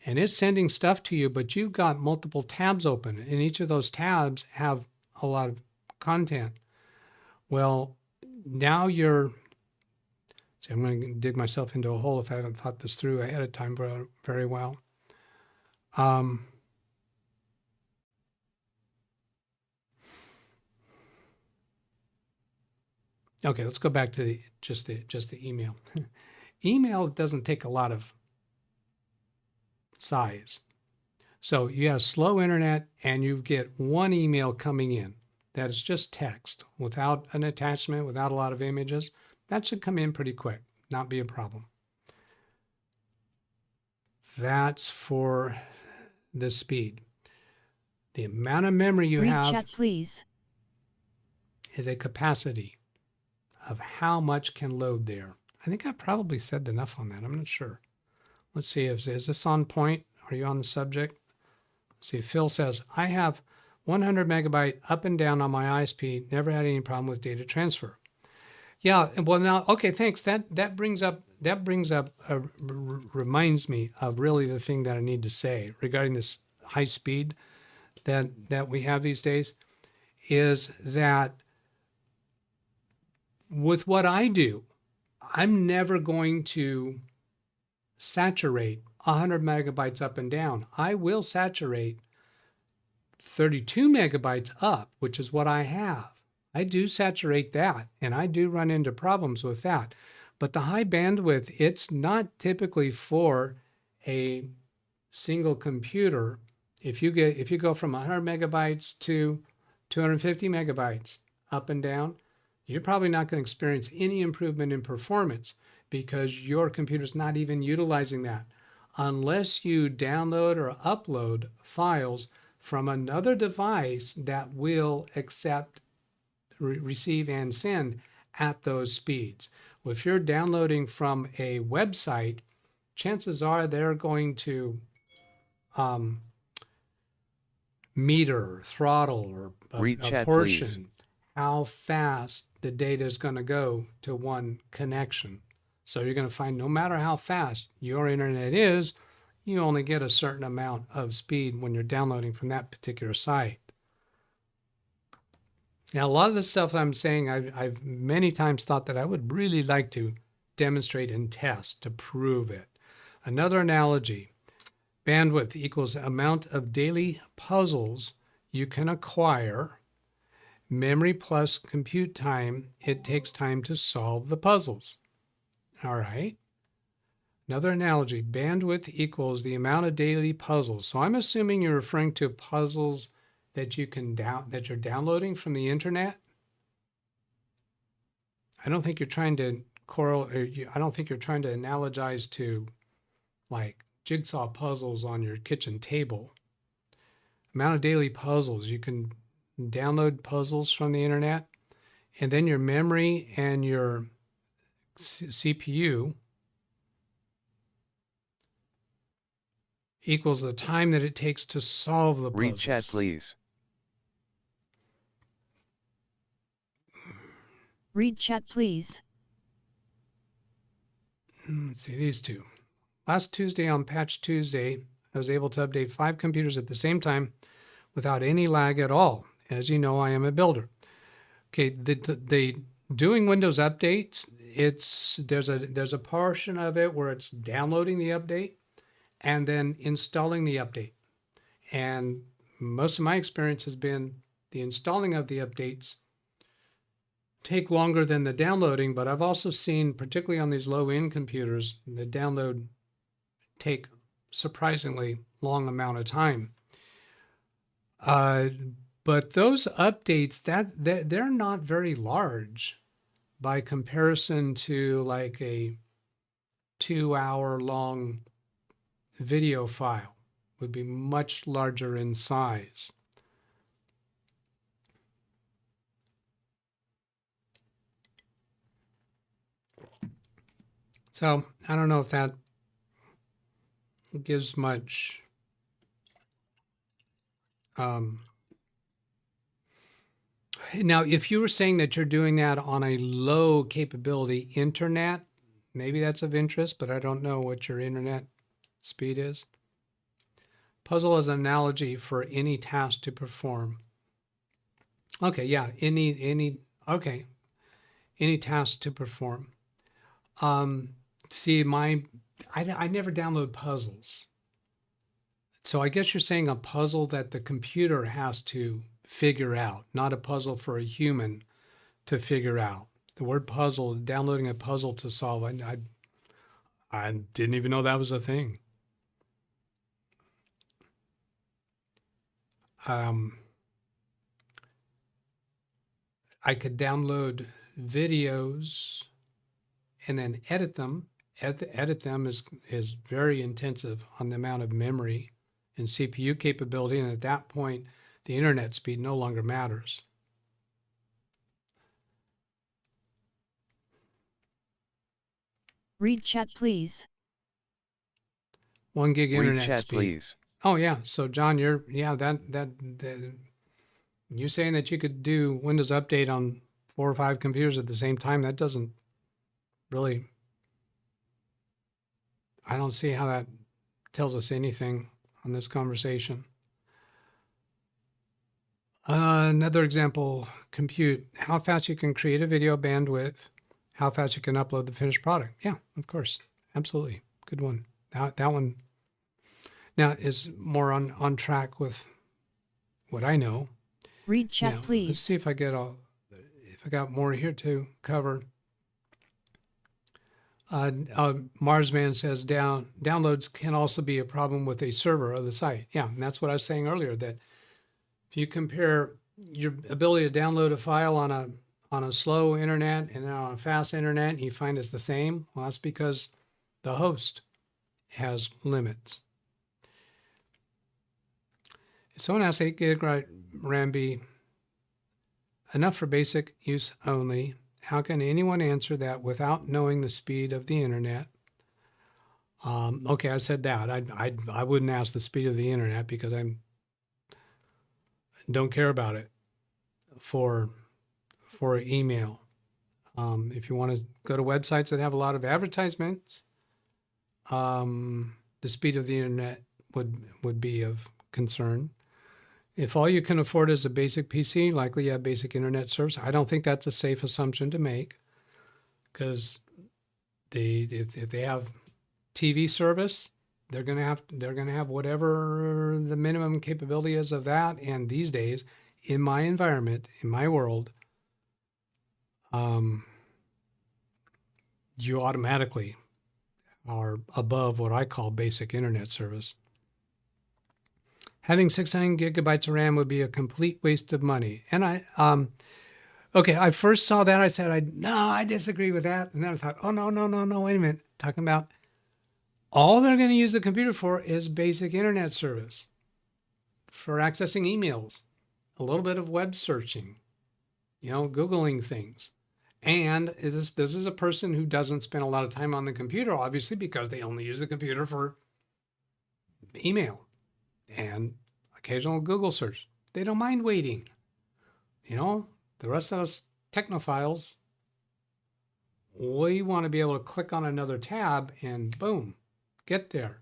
and it's sending stuff to you, but you've got multiple tabs open and each of those tabs have a lot of content. Well, now I'm going to dig myself into a hole if I haven't thought this through ahead of time very well. Okay, let's go back to just the email. Email doesn't take a lot of size. So you have slow internet and you get one email coming in that is just text without an attachment, without a lot of images. That should come in pretty quick, not be a problem. That's for the speed. The amount of memory you have chat, please, is a capacity of how much can load there. I think I probably said enough on that. I'm not sure. Let's see, is this on point? Are you on the subject? Let's see, Phil says, I have 100 megabyte up and down on my ISP, never had any problem with data transfer. Yeah, well now, okay, thanks. That reminds me of really the thing that I need to say regarding this high speed that we have these days, is that with what I do, I'm never going to saturate 100 megabytes up and down. I will saturate 32 megabytes up, which is what I have. I do saturate that, and I do run into problems with that. But the high bandwidth, it's not typically for a single computer. If you go from 100 megabytes to 250 megabytes up and down, you're probably not going to experience any improvement in performance because your computer's not even utilizing that unless you download or upload files from another device that will accept, receive, and send at those speeds. Well, if you're downloading from a website, chances are they're going to meter, throttle, or a portion please. How fast the data is going to go to one connection. So you're going to find no matter how fast your internet is, you only get a certain amount of speed when you're downloading from that particular site. Now, a lot of the stuff I'm saying, I've many times thought that I would really like to demonstrate and test to prove it. Another analogy, bandwidth equals amount of daily puzzles you can acquire. Memory plus compute time, it takes time to solve the puzzles. All right. Another analogy, bandwidth equals the amount of daily puzzles. So I'm assuming you're referring to puzzles that you can that you're downloading from the internet. I don't think you're trying to I don't think you're trying to analogize to like jigsaw puzzles on your kitchen table. Amount of daily puzzles. You can download puzzles from the internet, and then your memory and your CPU equals the time that it takes to solve the puzzles. Read chat, please. Read chat, please. Let's see, these two. Last Tuesday on Patch Tuesday, I was able to update 5 computers at the same time without any lag at all. As you know, I am a builder. Okay, the doing Windows updates, there's a portion of it where it's downloading the update and then installing the update. And most of my experience has been the installing of the updates take longer than the downloading, but I've also seen, particularly on these low-end computers, the download take surprisingly long amount of time. But those updates, they're not very large by comparison to like a 2-hour long video file. Would be much larger in size. So I don't know if that gives much now, if you were saying that you're doing that on a low capability internet, maybe that's of interest, but I don't know what your internet speed is. Puzzle is an analogy for any task to perform. Okay, yeah, any task to perform. See, I never download puzzles. So I guess you're saying a puzzle that the computer has to figure out, not a puzzle for a human to figure out. The word puzzle, downloading a puzzle to solve, I didn't even know that was a thing. I could download videos and then edit them. Edit them is very intensive on the amount of memory and CPU capability, and at that point, the internet speed no longer matters. Read chat, please. 1 gig internet Read chat, speed. please. Oh yeah, so John, you're you saying that you could do Windows Update on 4 or 5 computers at the same time? That doesn't really. I don't see how that tells us anything on this conversation. Another example, compute. How fast you can create a video, bandwidth, how fast you can upload the finished product. Yeah, of course. Absolutely. Good one. That one now is more on track with what I know. Read chat, now, please. Let's see if I got more here to cover. Marsman says downloads can also be a problem with a server of the site. Yeah, and that's what I was saying earlier, that if you compare your ability to download a file on a slow internet and on a fast internet, you find it's the same. Well, that's because the host has limits. If someone asks 8 gig RAM be enough for basic use only, how can anyone answer that without knowing the speed of the internet? Okay, I said that. I wouldn't ask the speed of the internet because I don't care about it for email. If you want to go to websites that have a lot of advertisements, the speed of the internet would be of concern. If all you can afford is a basic PC, likely you have basic internet service. I don't think that's a safe assumption to make, because if they have TV service, they're gonna have whatever the minimum capability is of that. And these days, in my environment, in my world, you automatically are above what I call basic internet service. Having 600 gigabytes of RAM would be a complete waste of money. And I first saw that. I said, no, I disagree with that. And then I thought, oh, no, wait a minute. Talking about all they're going to use the computer for is basic internet service for accessing emails, a little bit of web searching, Googling things. And this is a person who doesn't spend a lot of time on the computer, obviously, because they only use the computer for email and occasional Google search. They don't mind waiting. The rest of us technophiles, we want to be able to click on another tab and boom, get there.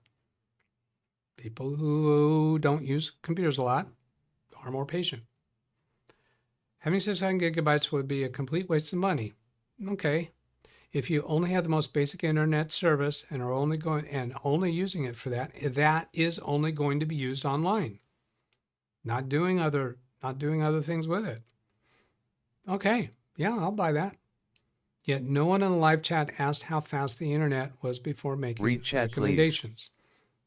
People who don't use computers a lot are more patient. Having 600 gigabytes would be a complete waste of money. Okay. If you only have the most basic internet service and are only using it for that, that is only going to be used online. Not doing other things with it. Okay. Yeah, I'll buy that. Yet no one in the live chat asked how fast the internet was before making recommendations. Please.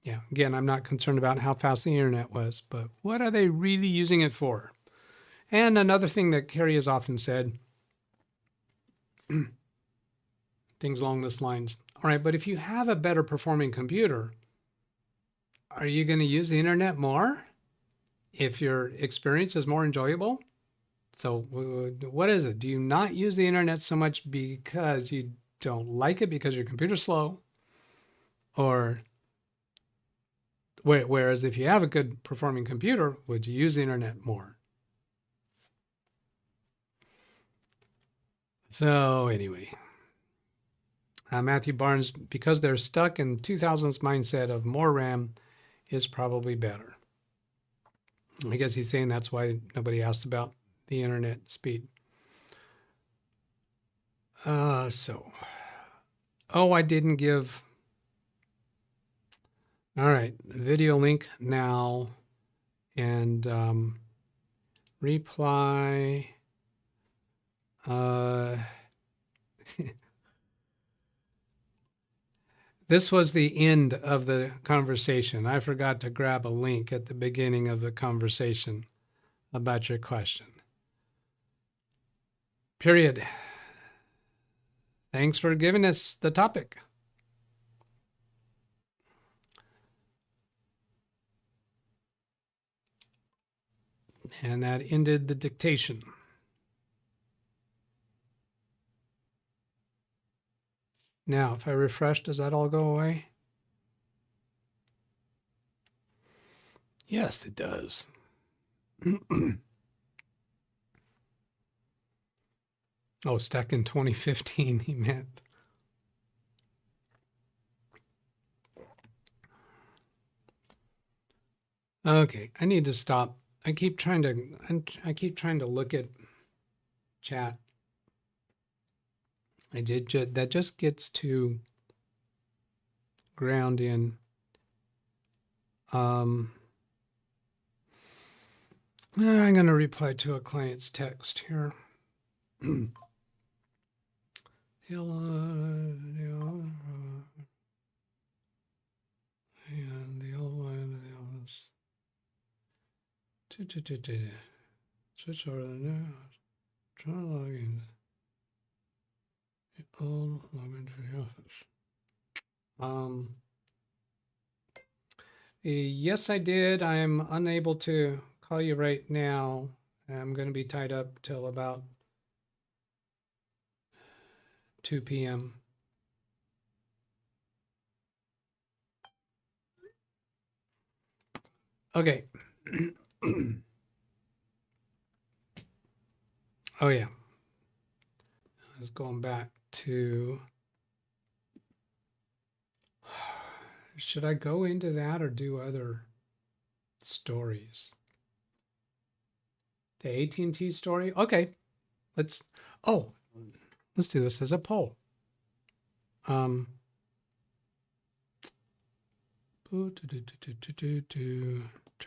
Yeah, again, I'm not concerned about how fast the internet was, but what are they really using it for? And another thing that Carrie has often said, things along this lines. All right, but if you have a better performing computer, are you going to use the internet more if your experience is more enjoyable? So what is it? Do you not use the internet so much because you don't like it because your computer's slow? Or whereas if you have a good performing computer, would you use the internet more? So anyway, Matthew Barnes, because they're stuck in 2000s mindset of more RAM is probably better. I guess he's saying that's why nobody asked about the internet speed. I didn't give. All right, video link now and reply. This was the end of the conversation. I forgot to grab a link at the beginning of the conversation about your question. Period. Thanks for giving us the topic. And that ended the dictation. Now, if I refresh, does that all go away? Yes, it does. Oh, stuck in 2015, he meant. Okay, I need to stop. I keep trying to look at chat. That just gets to ground in. I'm going to reply to a client's text here. And the old line of the office. Switch over the new. Try to log in. The old login for the office. Yes, I did. I'm unable to call you right now. I'm going to be tied up till about 2 p.m. Okay. Oh, yeah. I was going back to... Should I go into that or do other stories? The AT&T story? Okay. Let's do this as a poll. Turn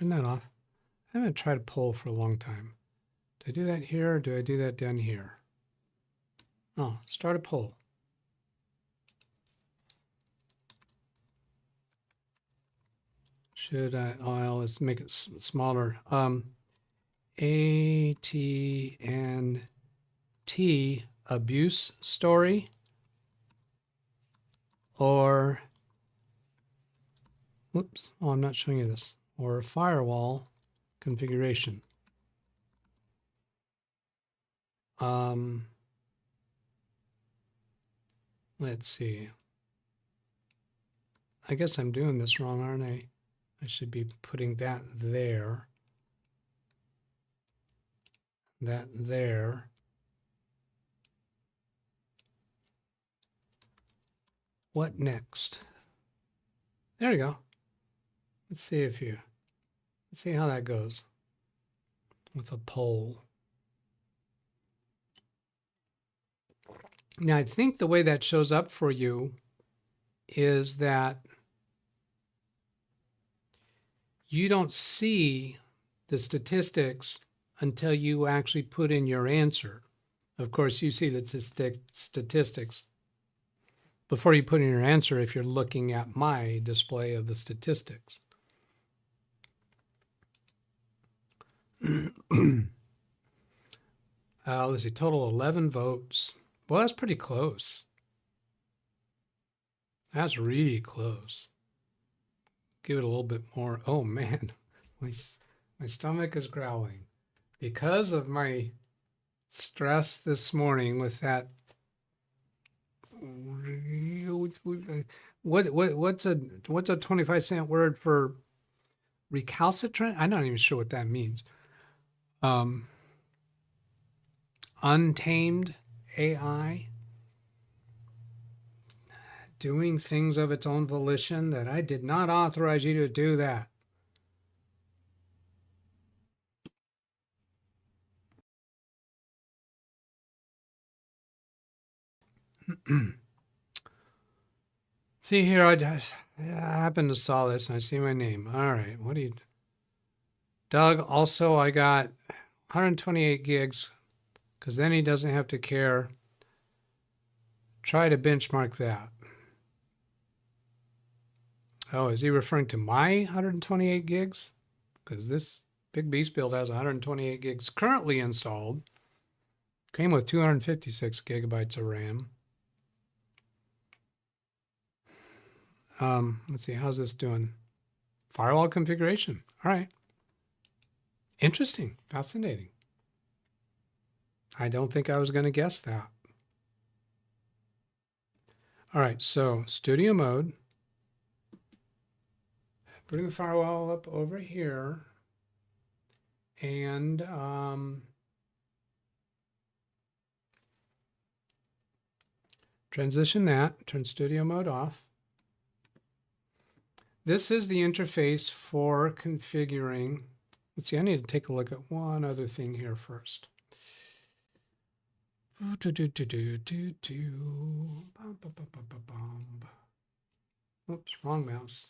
that off. I haven't tried a poll for a long time. Do I do that here or do I do that down here? Oh, start a poll. Should I, oh, let's make it smaller. AT&T abuse story, or, whoops, oh, I'm not showing you this, or firewall configuration. Let's see. I guess I'm doing this wrong, aren't I? I should be putting that there. That there. What next? There we go. Let's see how that goes with a poll. Now, I think the way that shows up for you is that you don't see the statistics until you actually put in your answer. Of course, you see the statistics before you put in your answer if you're looking at my display of the statistics. Let's see, total 11 votes. Well, that's pretty close. That's really close. Give it a little bit more. Oh man, my stomach is growling because of my stress this morning with that. What's a 25-cent word for recalcitrant? I'm not even sure what that means. Untamed AI doing things of its own volition that I did not authorize you to do that. See here, I happened to saw this and I see my name. All right, what do you, Doug? Also, I got 128 gigs because then he doesn't have to care. Try to benchmark that. Oh, is he referring to my 128 gigs? Because this Big Beast build has 128 gigs currently installed. Came with 256 gigabytes of RAM. Let's see, how's this doing? Firewall configuration. All right. Interesting. Fascinating. I don't think I was going to guess that. All right, so studio mode. Bring the firewall up over here. And transition that. Turn studio mode off. This is the interface for configuring. Let's see, I need to take a look at one other thing here first. Oops, wrong mouse.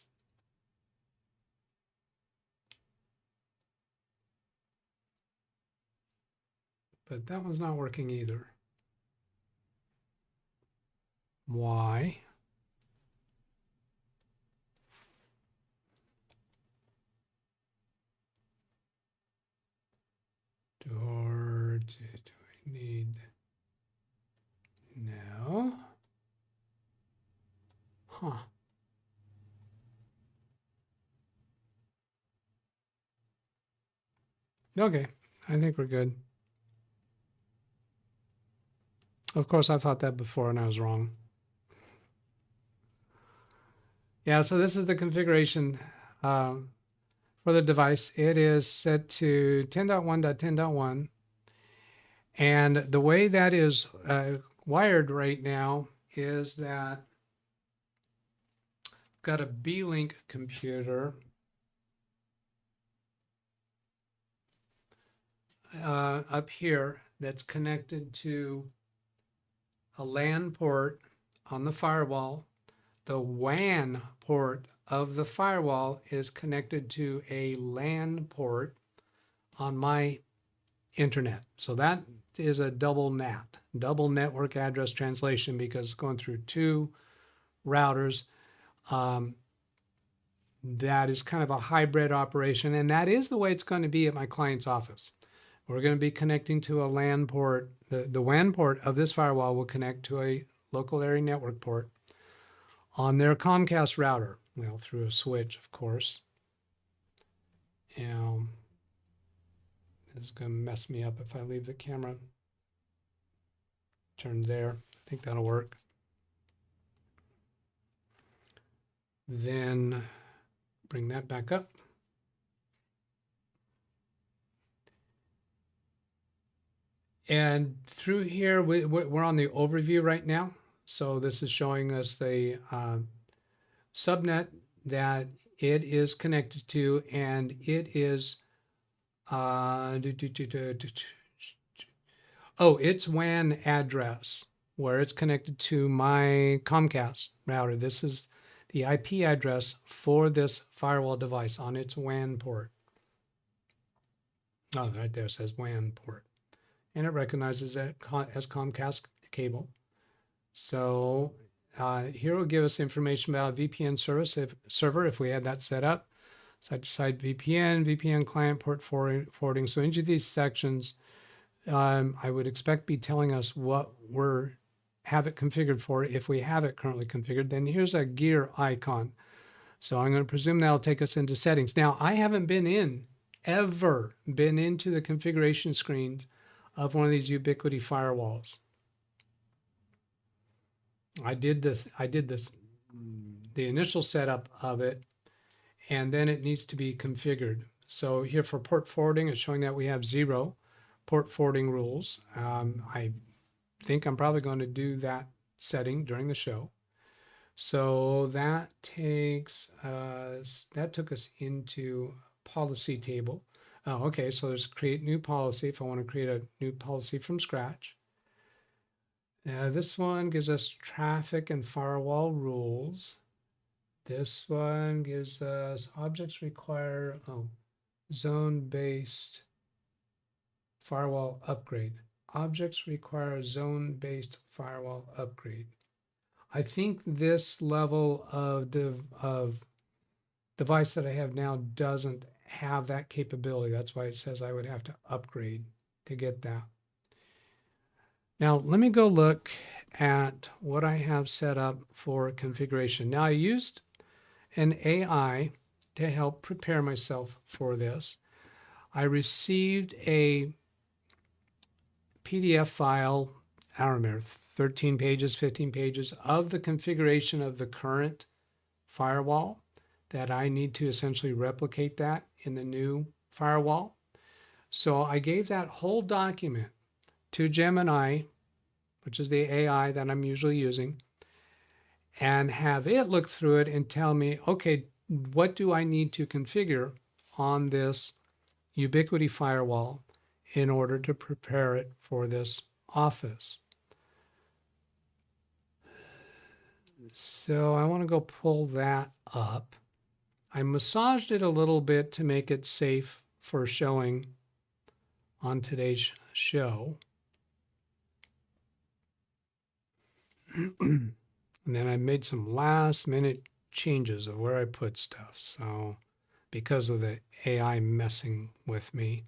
But that one's not working either. Why? Or do I need? No. Huh. Okay, I think we're good. Of course, I've thought that before and I was wrong. Yeah, so this is the configuration for the device. It is set to 10.1.10.1. And the way that is wired right now is that I've got a B-Link computer up here that's connected to a LAN port on the firewall. The WAN port of the firewall is connected to a LAN port on my internet. So that is a double NAT, double network address translation, because it's going through two routers. that is kind of a hybrid operation, and that is the way it's going to be at my client's office. We're going to be connecting to a LAN port. The WAN port of this firewall will connect to a local area network port on their Comcast router, well, through a switch, of course. And this is going to mess me up if I leave the camera turned there. I think that'll work. Then bring that back up. And through here, we're on the overview right now. So this is showing us the subnet that it is connected to, and it is, its WAN address where it's connected to my Comcast router. This is the IP address for this firewall device on its WAN port. Oh, right there it says WAN port. And it recognizes that as Comcast cable. So here will give us information about VPN server if we had that set up. Site-to-site VPN client port forwarding. So each of these sections, I would expect be telling us what have it configured for. If we have it currently configured, then here's a gear icon. So I'm going to presume that'll take us into settings. Now, I haven't ever been into the configuration screens of one of these Ubiquiti firewalls. I did the initial setup of it, and then it needs to be configured. So here for port forwarding, it's showing that we have 0 port forwarding rules. I think I'm probably going to do that setting during the show. So that took us into policy table. Oh, okay, so there's create new policy if I want to create a new policy from scratch. This one gives us traffic and firewall rules. This one gives us objects require zone-based firewall upgrade. Objects require zone-based firewall upgrade. I think this level of device that I have now doesn't have that capability. That's why it says I would have to upgrade to get that. Now, let me go look at what I have set up for configuration. Now, I used an AI to help prepare myself for this. I received a PDF file, I don't remember, 13 pages, 15 pages of the configuration of the current firewall that I need to essentially replicate that in the new firewall. So I gave that whole document to Gemini, which is the AI that I'm usually using, and have it look through it and tell me, okay, what do I need to configure on this Ubiquiti firewall in order to prepare it for this office? So I want to go pull that up. I massaged it a little bit to make it safe for showing on today's show. And then I made some last minute changes of where I put stuff. So because of the AI messing with me.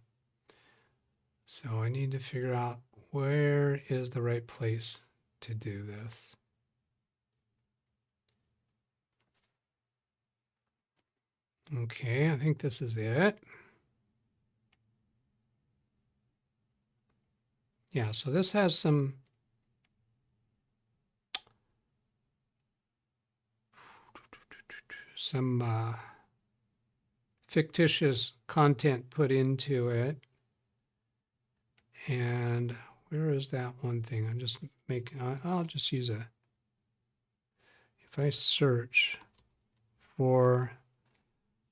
So I need to figure out where is the right place to do this. Okay, I think this is it. Yeah, so this has some fictitious content put into it. And where is that one thing? I'm just making, I'll just use if I search for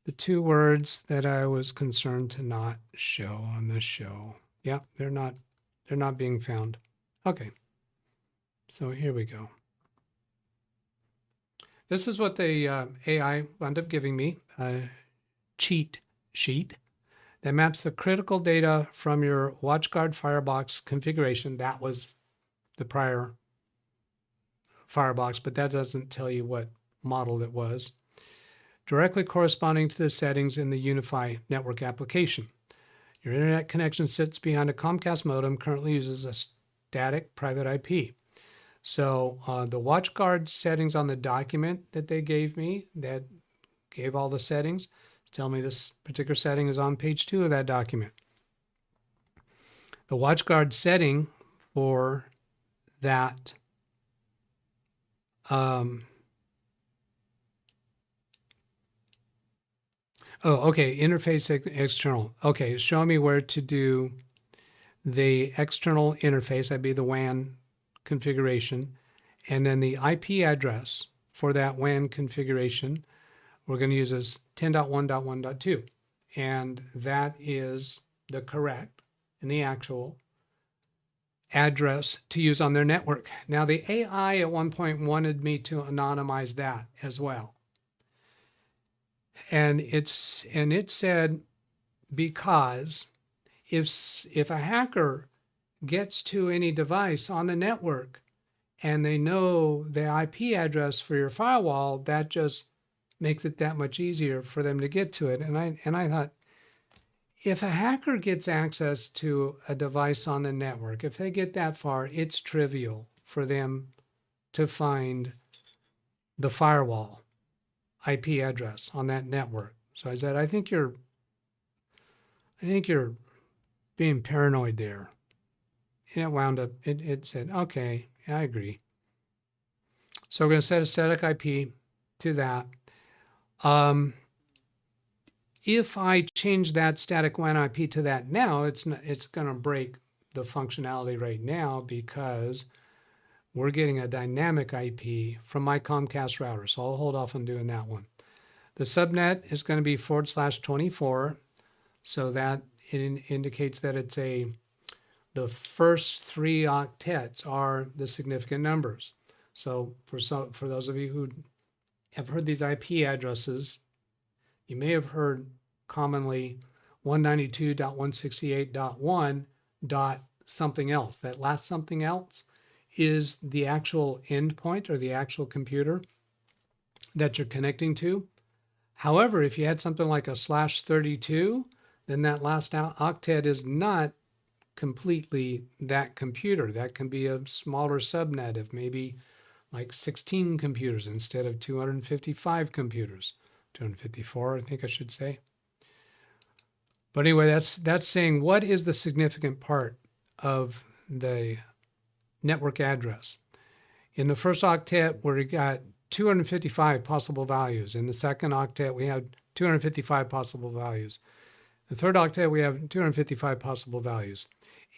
the 2 words that I was concerned to not show on this show. Yeah, they're not being found. Okay, so here we go. This is what the AI wound up giving me, a cheat sheet that maps the critical data from your WatchGuard Firebox configuration. That was the prior Firebox, but that doesn't tell you what model it was, directly corresponding to the settings in the Unify network application. Your internet connection sits behind a Comcast modem, currently uses a static private IP. So the WatchGuard settings on the document that they gave me, that gave all the settings, tell me this particular setting is on page 2 of that document. The WatchGuard setting for that interface external. Okay, it's showing me where to do the external interface. That'd be the WAN configuration. And then the IP address for that WAN configuration, we're going to use as 10.1.1.2. And that is the correct and the actual address to use on their network. Now, the AI at one point wanted me to anonymize that as well. And it said, because if a hacker gets to any device on the network and they know the IP address for your firewall, that just makes it that much easier for them to get to it. And I thought, if a hacker gets access to a device on the network, if they get that far, it's trivial for them to find the firewall IP address on that network. So I said, I think you're being paranoid there. And it wound up, it said, okay, I agree. So we're going to set a static IP to that. If I change that static WAN IP to that now, it's going to break the functionality right now, because we're getting a dynamic IP from my Comcast router. So I'll hold off on doing that one. The subnet is going to be /24. So that it indicates that it's the first 3 octets are the significant numbers. So for those of you who have heard these IP addresses, you may have heard commonly 192.168.1 dot something else. That last something else is the actual endpoint or the actual computer that you're connecting to. However, if you had something like a /32, then that last octet is not completely that computer. That can be a smaller subnet of maybe like 16 computers instead of 255 computers. 254, I think I should say. But anyway, that's saying what is the significant part of the network address. In the first octet, where we got 255 possible values. In the second octet, we have 255 possible values. The third octet, we have 255 possible values.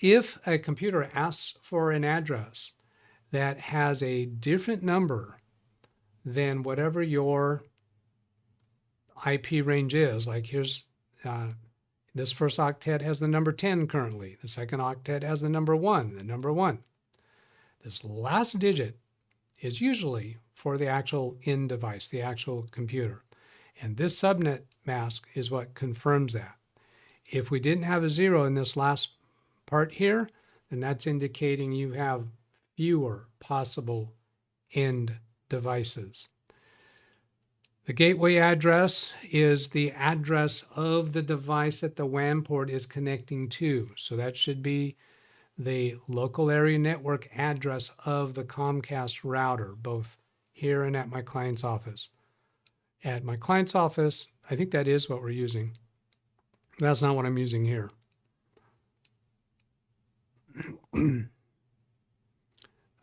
If a computer asks for an address that has a different number than whatever your IP range is, like here's this first octet has the number 10 currently. The second octet has the number 1, This last digit is usually for the actual end device, the actual computer. And this subnet mask is what confirms that. If we didn't have a 0 in this last part here, then that's indicating you have fewer possible end devices. The gateway address is the address of the device that the WAN port is connecting to. So that should be the local area network address of the Comcast router, both here and at my client's office. At my client's office, I think that is what we're using. That's not what I'm using here.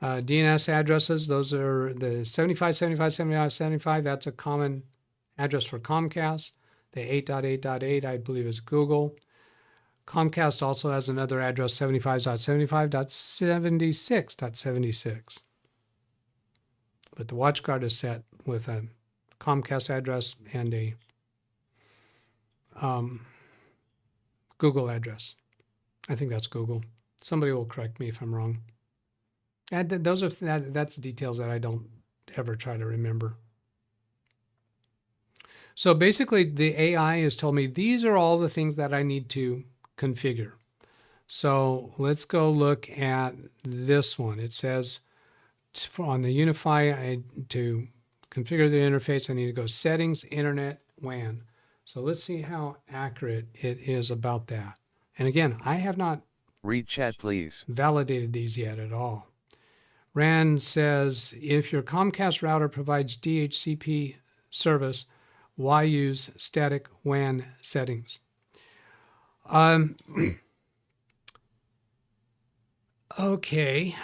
DNS addresses, those are the 75, 75, 75, 75. That's a common address for Comcast. The 8.8.8, I believe, is Google. Comcast also has another address, 75.75.76.76. But the WatchGuard is set with a Comcast address and a Google address. I think that's Google. Somebody will correct me if I'm wrong. And that's details that I don't ever try to remember. So basically, the AI has told me these are all the things that I need to configure. So let's go look at this one. It says on the Unify to configure the interface, I need to go settings, internet, WAN. So let's see how accurate it is about that. And again, I have not Read chat, please. validated these yet at all. Rand says, if your Comcast router provides DHCP service, why use static WAN settings? Okay.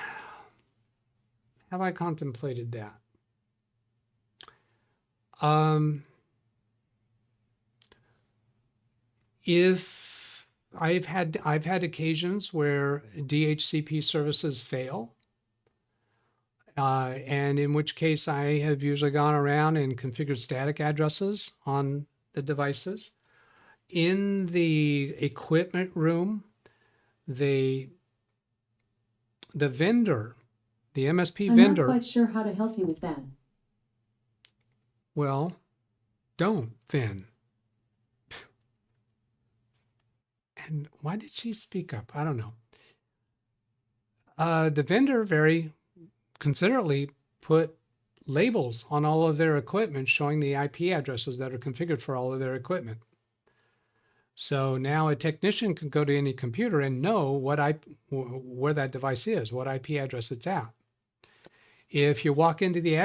Have I contemplated that? If I've had occasions where DHCP services fail, and in which case I have usually gone around and configured static addresses on the devices. In the equipment room, the vendor, the MSP vendor. I'm not quite sure how to help you with that. Well, don't then. And why did she speak up? I don't know. The vendor very considerately put labels on all of their equipment showing the IP addresses that are configured for all of their equipment. So now a technician can go to any computer and know where that device is, what IP address it's at. If you walk into the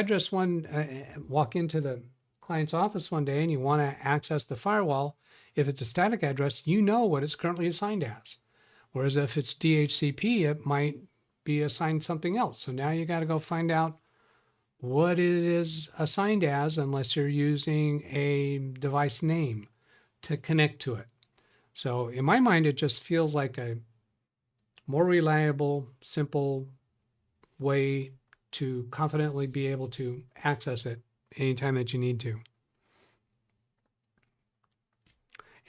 client's office one day and you want to access the firewall, if it's a static address, you know what it's currently assigned as. Whereas if it's DHCP, it might be assigned something else. So now you got to go find out what it is assigned as, unless you're using a device name to connect to it. So in my mind, it just feels like a more reliable, simple way to confidently be able to access it anytime that you need to.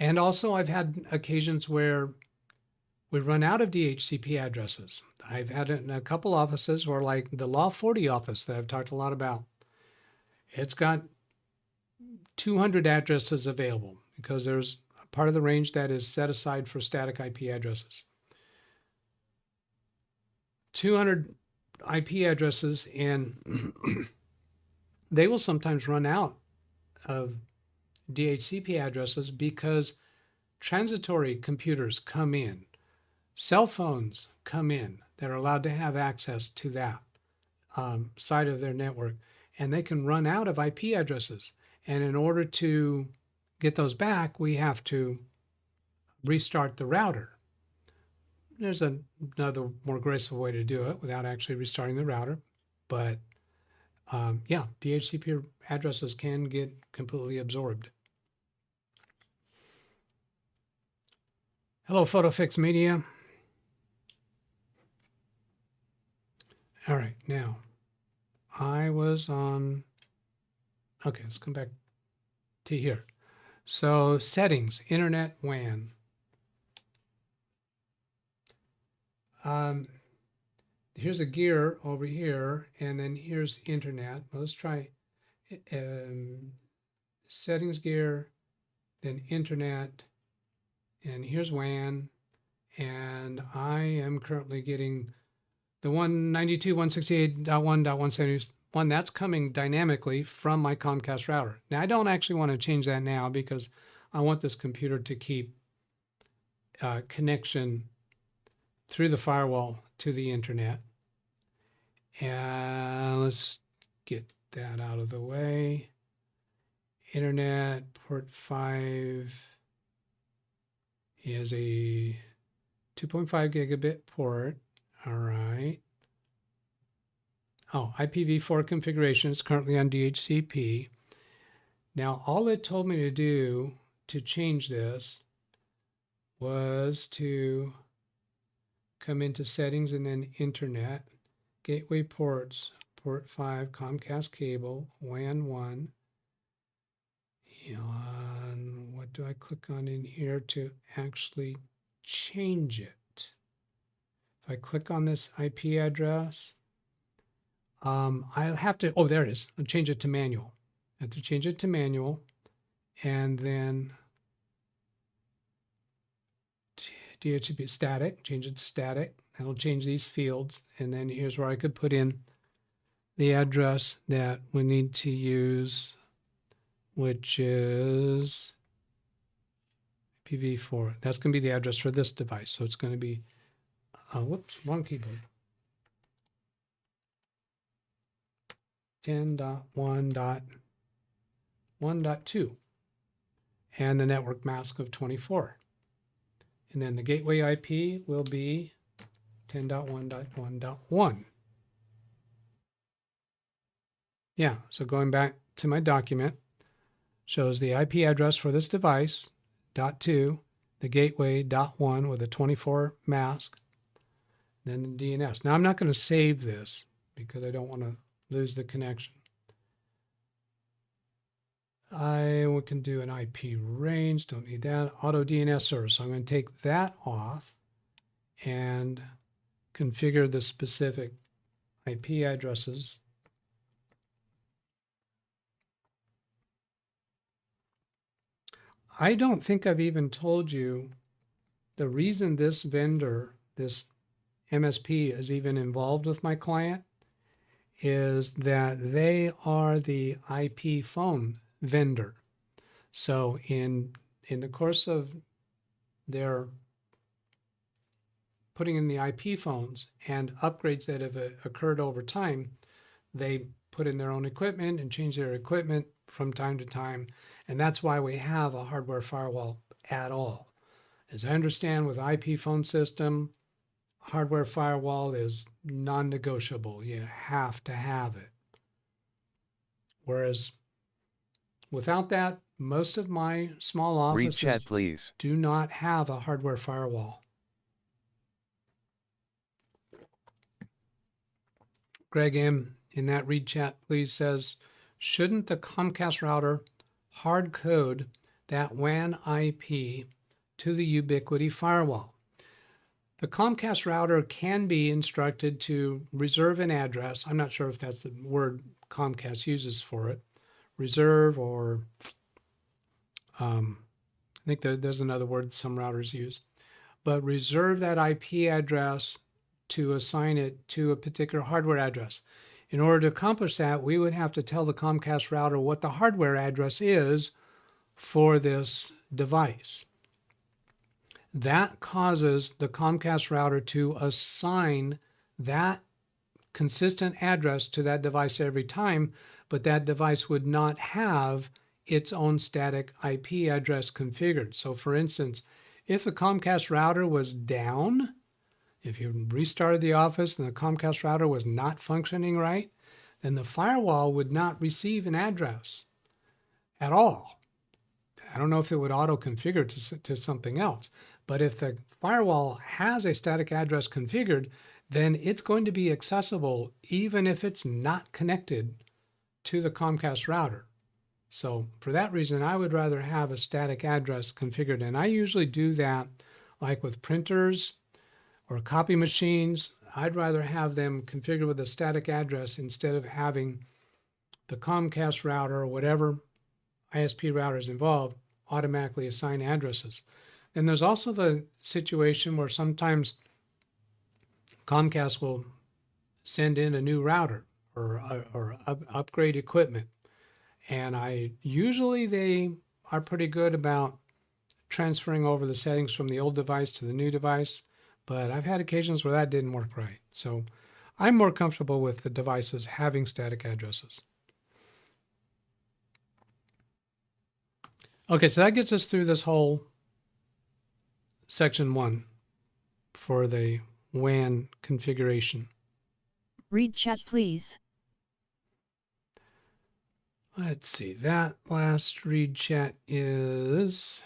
And also I've had occasions where we run out of DHCP addresses. I've had it in a couple offices where, like the Law 40 office that I've talked a lot about, it's got 200 addresses available because there's a part of the range that is set aside for static IP addresses. 200 IP addresses, and they will sometimes run out of DHCP addresses because transitory computers come in, cell phones come in that are allowed to have access to that side of their network, and they can run out of IP addresses. And in order to get those back, we have to restart the router. There's another more graceful way to do it without actually restarting the router. But yeah, DHCP addresses can get completely absorbed. Hello, PhotoFix Media. All right, now I was on, okay, let's come back to here. So settings, internet, WAN. Here's a gear over here, and then here's internet. Well, let's try settings gear, then internet, and here's WAN. And I am currently getting the 192.168.1.171. That's coming dynamically from my Comcast router. Now, I don't actually want to change that now because I want this computer to keep connection through the firewall to the internet. And let's get that out of the way. Internet port 5 is a 2.5 gigabit port. All right. Oh, IPv4 configuration is currently on DHCP. Now, all it told me to do to change this was to come into settings and then internet, gateway ports, port 5, Comcast cable, WAN 1. And what do I click on in here to actually change it? If I click on this IP address, I'll have to, oh, there it is. I'll change it to manual. I have to change it to manual, and then DHCP static, change it to static. That'll change these fields. And then here's where I could put in the address that we need to use, which is IPv4. That's going to be the address for this device. So it's going to be, whoops, wrong keyboard. 10.1.1.2 and the network mask of 24. And then the gateway IP will be 10.1.1.1. Yeah, so going back to my document, shows the IP address for this device, .2, the gateway, .1 with a 24 mask, then the DNS. Now I'm not going to save this because I don't want to lose the connection. We can do an IP range, don't need that. Auto DNS server, so I'm going to take that off and configure the specific IP addresses. I don't think I've even told you the reason this vendor, this MSP, is even involved with my client is that they are the IP phone vendor. So in the course of their putting in the IP phones and upgrades that have occurred over time, they put in their own equipment and change their equipment from time to time. And that's why we have a hardware firewall at all. As I understand, with IP phone system, hardware firewall is non-negotiable. You have to have it. Whereas without that, most of my small Read offices chat, please. do not have a hardware firewall. Greg M. in that read chat, please, says, shouldn't the Comcast router hard code that WAN IP to the Ubiquiti firewall? The Comcast router can be instructed to reserve an address. I'm not sure if that's the word Comcast uses for it. Reserve, or I think there's another word some routers use. But reserve that IP address to assign it to a particular hardware address. In order to accomplish that, we would have to tell the Comcast router what the hardware address is for this device. That causes the Comcast router to assign that consistent address to that device every time, but that device would not have its own static IP address configured. So for instance, if the Comcast router was down, if you restarted the office and the Comcast router was not functioning right, then the firewall would not receive an address at all. I don't know if it would auto-configure to something else, but if the firewall has a static address configured, then it's going to be accessible even if it's not connected to the Comcast router. So for that reason, I would rather have a static address configured. And I usually do that like with printers or copy machines. I'd rather have them configured with a static address instead of having the Comcast router or whatever ISP router is involved automatically assign addresses. And there's also the situation where sometimes Comcast will send in a new router or upgrade equipment. And usually they are pretty good about transferring over the settings from the old device to the new device. But I've had occasions where that didn't work right. So I'm more comfortable with the devices having static addresses. Okay, so that gets us through this whole section 1 for the WAN configuration. Read chat, please. Let's see, that last read chat is,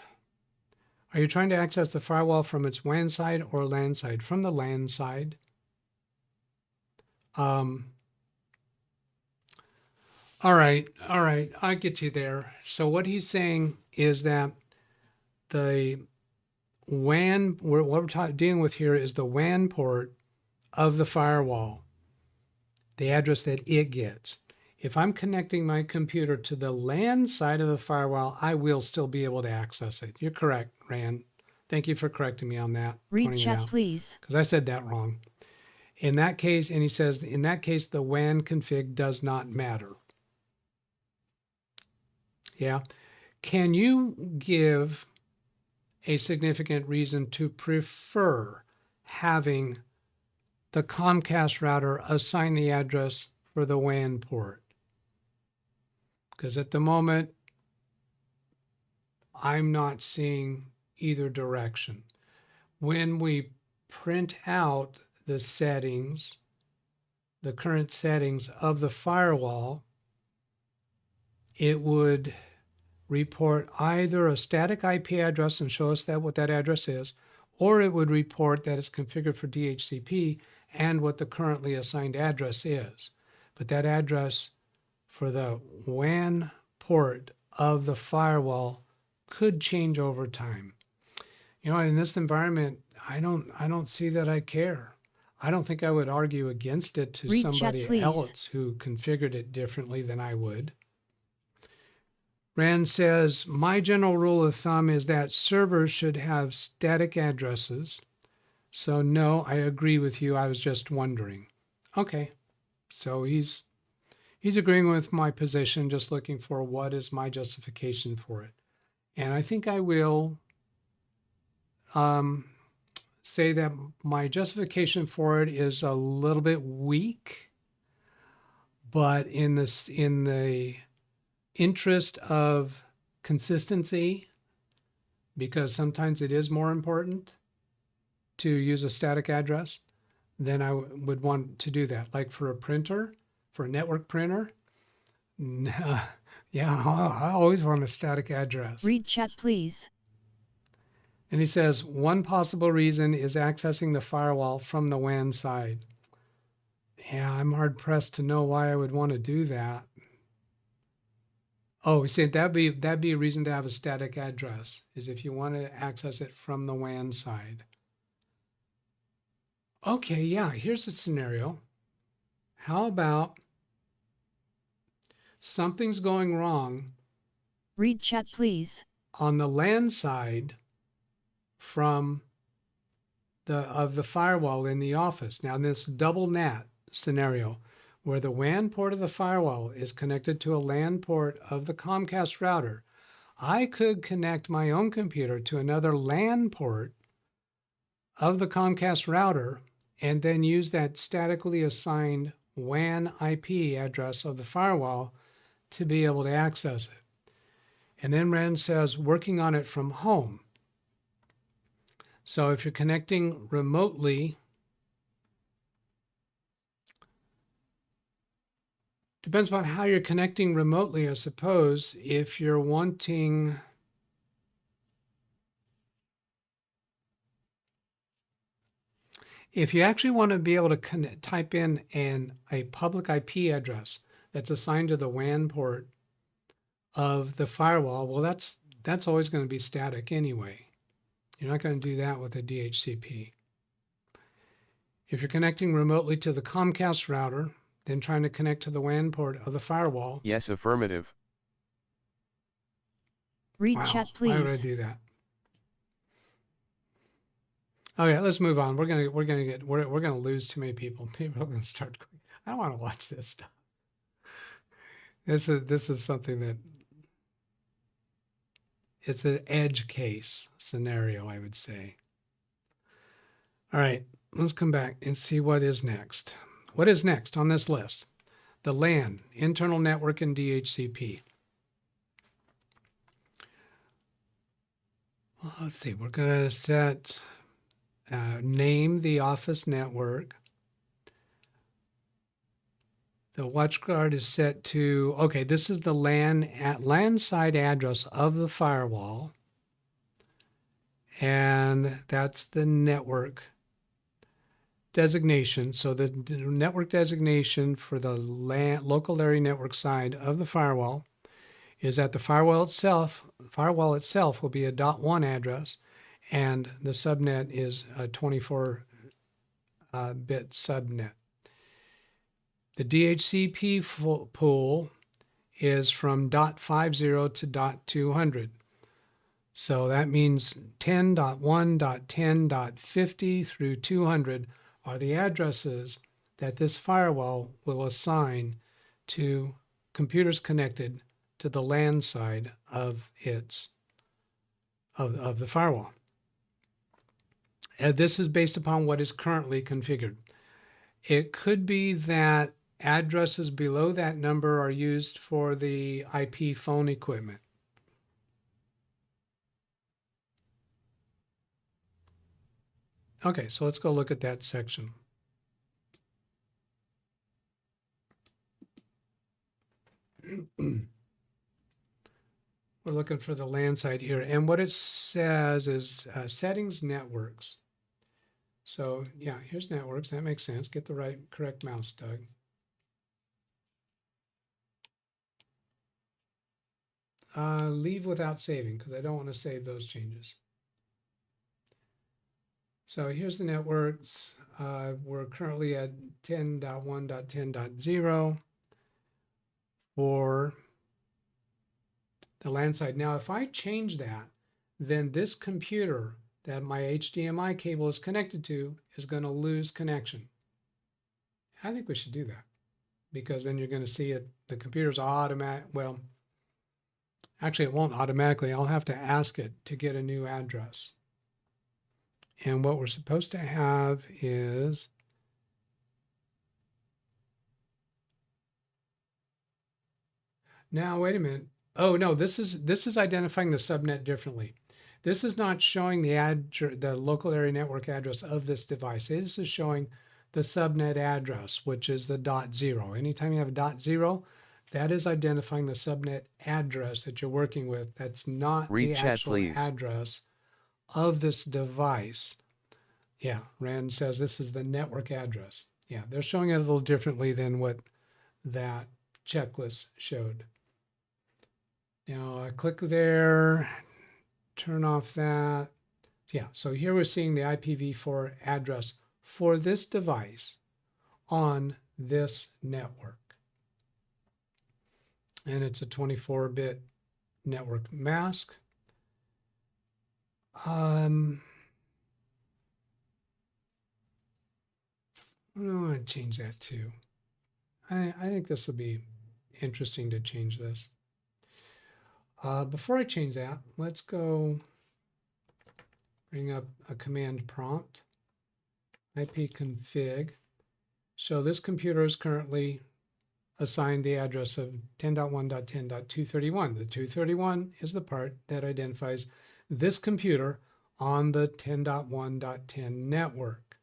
are you trying to access the firewall from its WAN side or LAN side? From the LAN side. All right, I get you there. So what he's saying is that the WAN, what we're dealing with here is the WAN port of the firewall, the address that it gets. If I'm connecting my computer to the LAN side of the firewall, I will still be able to access it. You're correct, Rand. Thank you for correcting me on that. Read chat, please. Because I said that wrong. In that case, and he says, in that case, the WAN config does not matter. Yeah. Can you give a significant reason to prefer having the Comcast router assign the address for the WAN port? Because at the moment, I'm not seeing either direction. When we print out the settings, the current settings of the firewall, it would report either a static IP address and show us that what that address is, or it would report that it's configured for DHCP and what the currently assigned address is. But that address for the WAN port of the firewall could change over time. You know, in this environment, I don't see that I care. I don't think I would argue against it to Read chat, somebody please. else who configured it differently than I would. Rand says, my general rule of thumb is that servers should have static addresses. So no, I agree with you. I was just wondering. Okay. So he's agreeing with my position, just looking for what is my justification for it. And I think I will say that my justification for it is a little bit weak, but in the interest of consistency, because sometimes it is more important to use a static address, then I would want to do that. Like for a printer, for a network printer, yeah, I always want a static address. Read chat, please. And he says, one possible reason is accessing the firewall from the WAN side. Yeah, I'm hard pressed to know why I would want to do that. Oh, he said that'd be a reason to have a static address, is if you want to access it from the WAN side. Okay, yeah, here's a scenario. How about something's going wrong Read chat, please. on the LAN side from the firewall in the office. Now, in this double NAT scenario, where the WAN port of the firewall is connected to a LAN port of the Comcast router, I could connect my own computer to another LAN port of the Comcast router and then use that statically assigned WAN IP address of the firewall to be able to access it. And then Rand says, working on it from home. So if you're connecting remotely, depends on how you're connecting remotely, I suppose. If you're wanting, if you actually want to be able to type in a public IP address that's assigned to the WAN port of the firewall, well, that's always going to be static anyway. You're not going to do that with a DHCP. If you're connecting remotely to the Comcast router, then trying to connect to the WAN port of the firewall. Yes, affirmative. Read Wow, chat, why would I please. do that? Okay, let's move on. We're gonna lose too many people. People are gonna start. I don't want to watch this stuff. This is something that it's an edge case scenario, I would say. All right, let's come back and see what is next. What is next on this list? The LAN, internal network, and DHCP. Well, let's see, we're going to set, name the office network. The WatchGuard is set to, okay, this is the LAN side address of the firewall. And that's the network designation. So the network designation for the local area network side of the firewall is that the firewall itself will be a .1 address, and the subnet is a 24-bit subnet. The DHCP pool is from .50 to .200. So that means 10.1.10.50 through 200 are the addresses that this firewall will assign to computers connected to the LAN side of the firewall. And this is based upon what is currently configured. It could be that addresses below that number are used for the IP phone equipment. Okay, so let's go look at that section. We're looking for the LAN side here, and what it says is settings networks. So yeah, here's networks. That makes sense. Get the correct mouse, Doug. Leave without saving because I don't want to save those changes. So here's the networks. We're currently at 10.1.10.0 for the LAN side. Now, if I change that, then this computer that my HDMI cable is connected to is going to lose connection. I think we should do that because then you're going to see it. The computer's automatic. Well, actually, it won't automatically. I'll have to ask it to get a new address. And what we're supposed to have is now, wait a minute. Oh no, this is identifying the subnet differently. This is not showing the local area network address of this device. This is showing the subnet address, which is the .0. Anytime you have a .0, that is identifying the subnet address that you're working with. That's not the actual address of this device. Yeah, Rand says this is the network address. Yeah, they're showing it a little differently than what that checklist showed. Now I click there, turn off that. Yeah, so here we're seeing the IPv4 address for this device on this network. And it's a 24-bit network mask. What do I want to change that to? I think this will be interesting to change this. Before I change that, let's go bring up a command prompt, ipconfig. So this computer is currently assigned the address of 10.1.10.231. The 231 is the part that identifies this computer on the 10.1.10 network.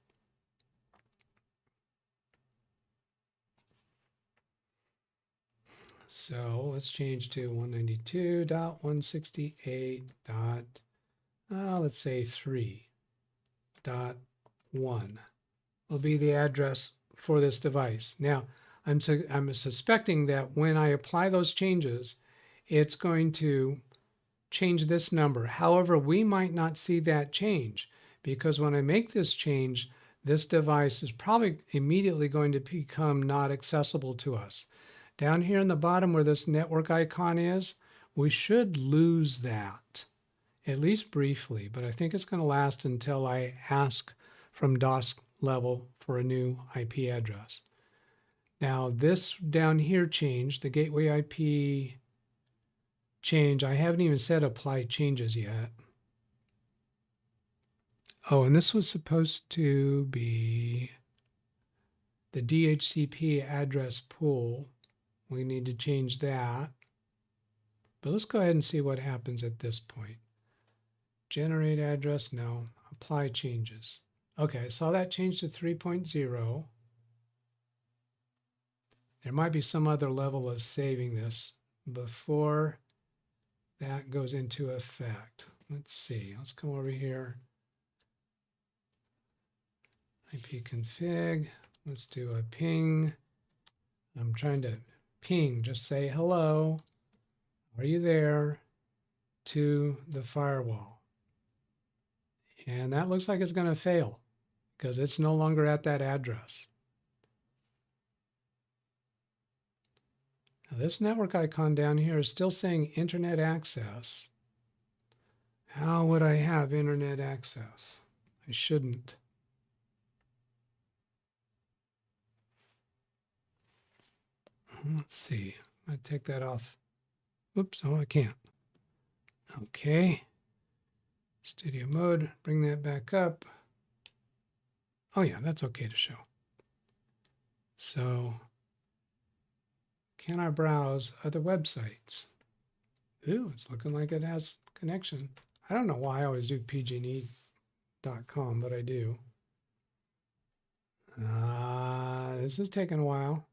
So let's change to 192.168. Let's say 3.1 will be the address for this device. Now, I'm suspecting that when I apply those changes, it's going to change this number. However, we might not see that change because when I make this change, this device is probably immediately going to become not accessible to us. Down here in the bottom where this network icon is, we should lose that, at least briefly, but I think it's going to last until I ask from DOS level for a new IP address. Now this down here change, the gateway IP change, I haven't even said apply changes yet. Oh, and this was supposed to be the DHCP address pool. We need to change that. But let's go ahead and see what happens at this point. Generate address, no. Apply changes. Okay, I saw that change to 3.0. There might be some other level of saving this before that goes into effect. Let's see. Let's come over here. ipconfig. Let's do a ping. I'm trying to ping, just say hello, are you there, to the firewall. And that looks like it's going to fail because it's no longer at that address. Now this network icon down here is still saying internet access. How would I have internet access? I shouldn't. Let's see. I take that off. Oops, oh, I can't. Okay. Studio mode, bring that back up. Oh yeah, that's okay to show. So, can I browse other websites? Ooh, it's looking like it has connection. I don't know why I always do pg&e.com, but I do. This is taking a while.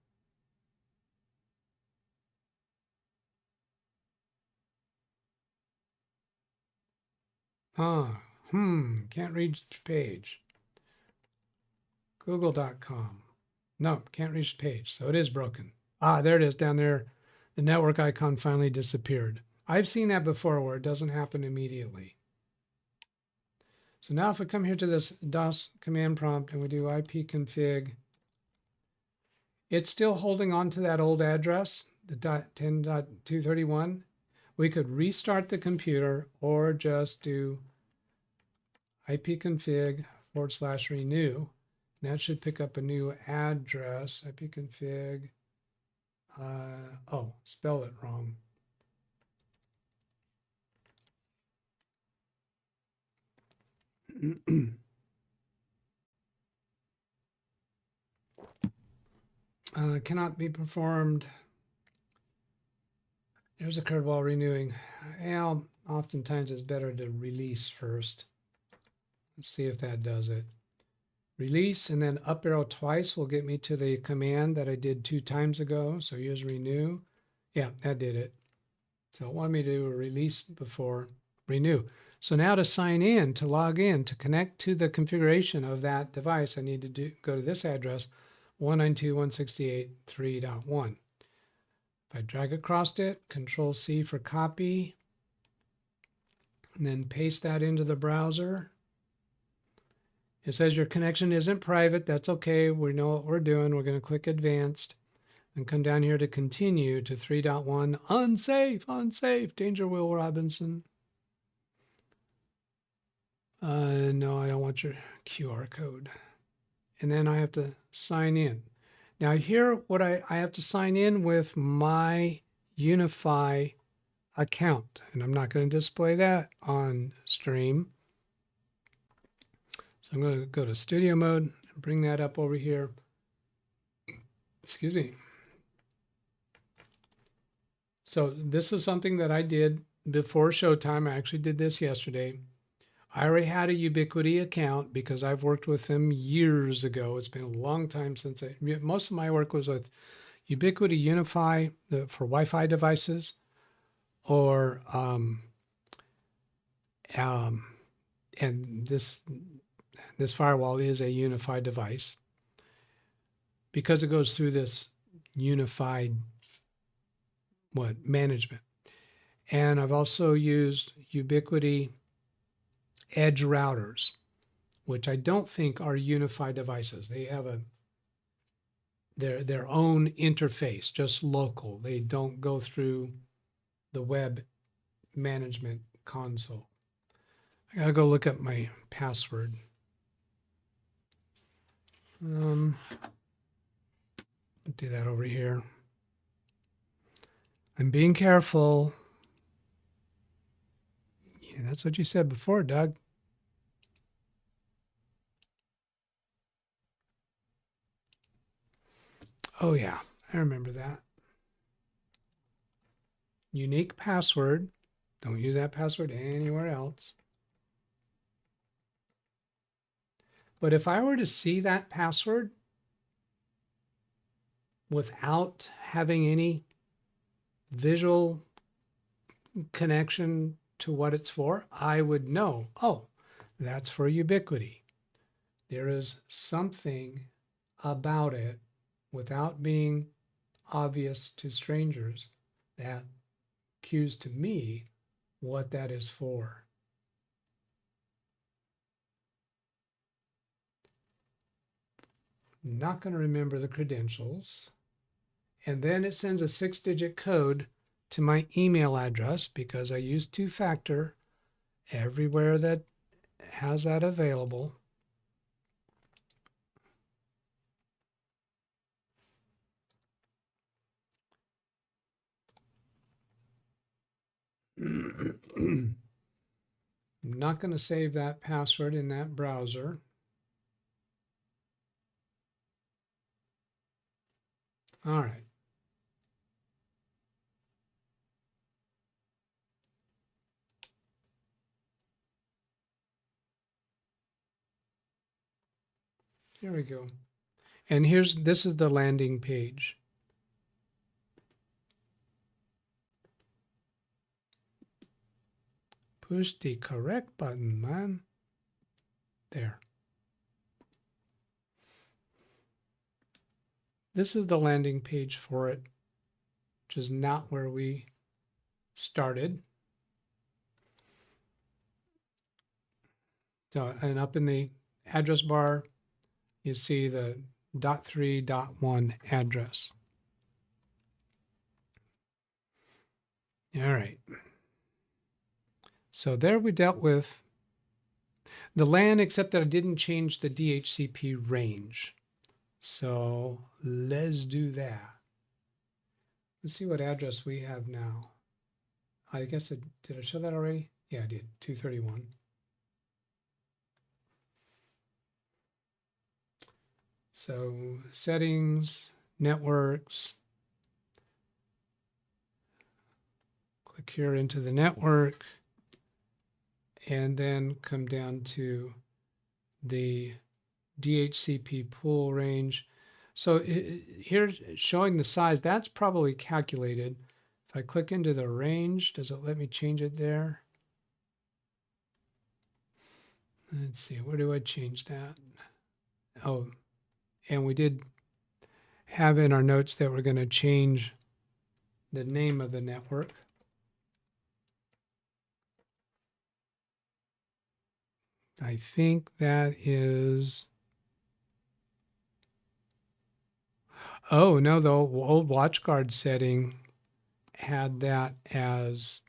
Can't reach the page. Google.com. Nope, can't reach the page. So it is broken. There it is down there. The network icon finally disappeared. I've seen that before where it doesn't happen immediately. So now if we come here to this DOS command prompt and we do ipconfig, it's still holding on to that old address, the 10.231. We could restart the computer or just do ipconfig/renew. That should pick up a new address. ipconfig. Spell it wrong. Cannot be performed. There's occurred while renewing. Well, oftentimes it's better to release first. Let's see if that does it. Release and then up arrow twice will get me to the command that I did 2 times ago. So use renew. Yeah, that did it. So it wanted me to do a release before renew. So now to sign in, to log in, to connect to the configuration of that device, I need to go to this address, 192.168.3.1. If I drag across it, Control C for copy, and then paste that into the browser. It says your connection isn't private. That's okay. We know what we're doing. We're going to click advanced and come down here to continue to 3.1. Unsafe, danger, Will Robinson. No, I don't want your QR code. And then I have to sign in. Now here, what I have to sign in with my Unify account, and I'm not going to display that on stream. So I'm going to go to studio mode and bring that up over here. Excuse me. So this is something that I did before showtime. I actually did this yesterday. I already had a Ubiquiti account because I've worked with them years ago. It's been a long time since most of my work was with Ubiquiti Unify for Wi-Fi devices, or and this firewall is a unified device because it goes through this unified management. And I've also used Ubiquiti edge routers, which I don't think are unified devices. They have their own interface, just local. They don't go through the web management console. I gotta go look up my password. I'll do that over here. I'm being careful. Yeah, that's what you said before, Doug. Oh yeah, I remember that. Unique password. Don't use that password anywhere else. But if I were to see that password without having any visual connection to what it's for, I would know, oh, that's for Ubiquiti. There is something about it without being obvious to strangers that cues to me what that is for. Not going to remember the credentials. And then it sends a 6-digit code to my email address because I use 2-factor everywhere that has that available. I'm not going to save that password in that browser. All right. Here we go. And this is the landing page. Push the correct button, man. There. This is the landing page for it, which is not where we started. So, and up in the address bar, you see the .3.1 address. All right. So there we dealt with the LAN, except that I didn't change the DHCP range. So let's do that. Let's see what address we have now. I guess did I show that already? Yeah, I did. 231. So settings, networks. Click here into the network. And then come down to the DHCP pool range. So here showing the size, that's probably calculated. If I click into the range, does it let me change it there? Let's see, where do I change that? Oh, and we did have in our notes that we're going to change the name of the network. I think that is, oh no, the old WatchGuard setting had that as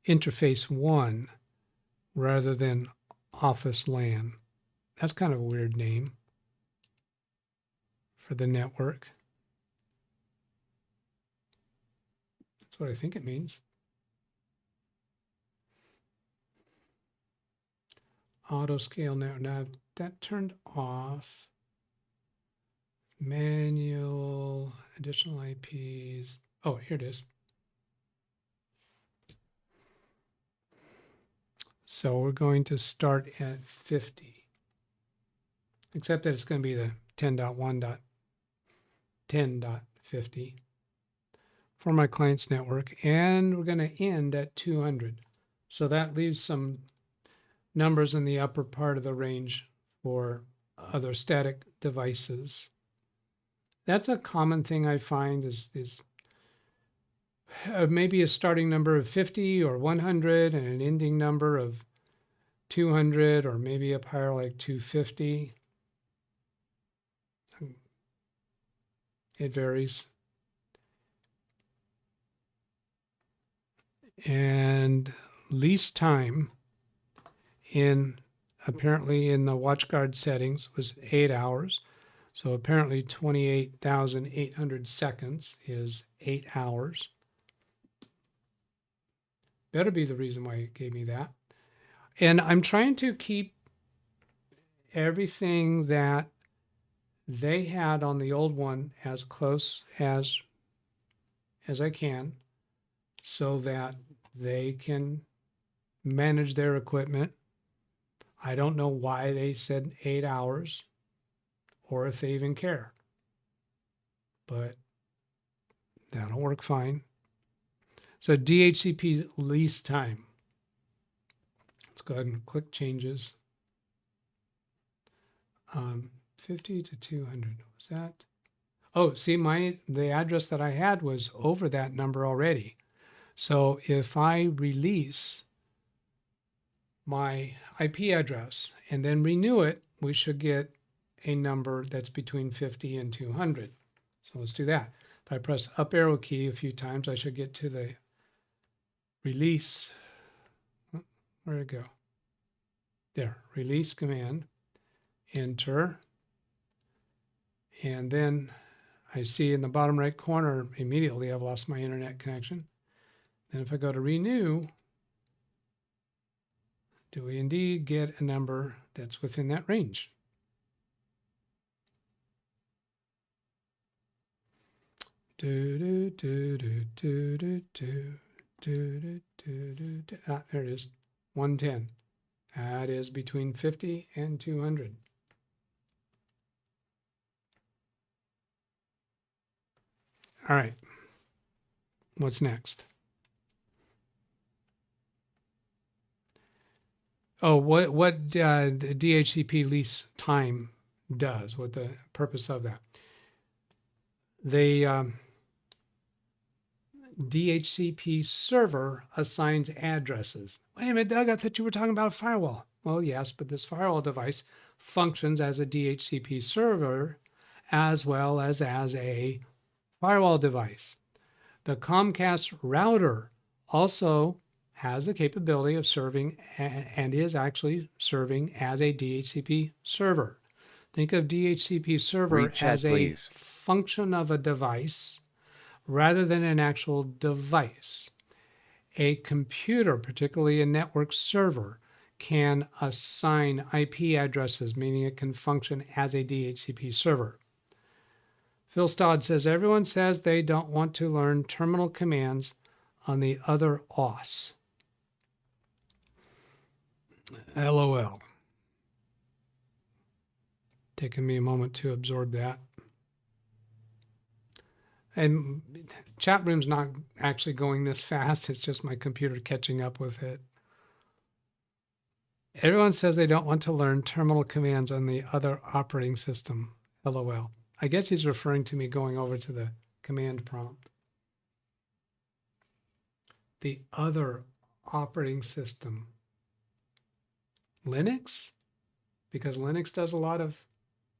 interface 1 rather than Office LAN. That's kind of a weird name for the network. That's what I think it means. Auto scale now that turned off. Manual, additional IPs. Oh, here it is. So we're going to start at 50, except that it's going to be the 10.1.10.50 for my client's network, and we're going to end at 200. So that leaves some numbers in the upper part of the range for other static devices. That's a common thing I find is maybe a starting number of 50 or 100 and an ending number of 200, or maybe up higher like 250. It varies. And least time apparently in the WatchGuard settings was 8 hours. So apparently 28,800 seconds is 8 hours. Better be the reason why it gave me that. And I'm trying to keep everything that they had on the old one as close as I can, so that they can manage their equipment. I don't know why they said 8 hours or if they even care, but that'll work fine. So DHCP least time. Let's go ahead and click changes. 50 to 200, was that? Oh, see, the address that I had was over that number already. So if I release my IP address and then renew it, we should get a number that's between 50 and 200. So let's do that. If I press up arrow key a few times, I should get to the release. Where'd it go? There, release command, enter. And then I see in the bottom right corner, immediately I've lost my internet connection. Then if I go to renew, Do we indeed get a number that's within that range? There it is, 110. That is between 50 and 200. All right, what's next? Oh, what the DHCP lease time does, what the purpose of that. The DHCP server assigns addresses. Wait a minute, Doug, I thought you were talking about a firewall. Well, yes, but this firewall device functions as a DHCP server as well as a firewall device. The Comcast router also has the capability of serving and is actually serving as a DHCP server. Think of DHCP server as a function of a device rather than an actual device. A computer, particularly a network server, can assign IP addresses, meaning it can function as a DHCP server. Phil Stodd says, everyone says they don't want to learn terminal commands on the other OS. LOL. Taking me a moment to absorb that. And chat room's not actually going this fast. It's just my computer catching up with it. Everyone says they don't want to learn terminal commands on the other operating system. LOL. I guess he's referring to me going over to the command prompt. The other operating system. Linux? Because Linux does a lot of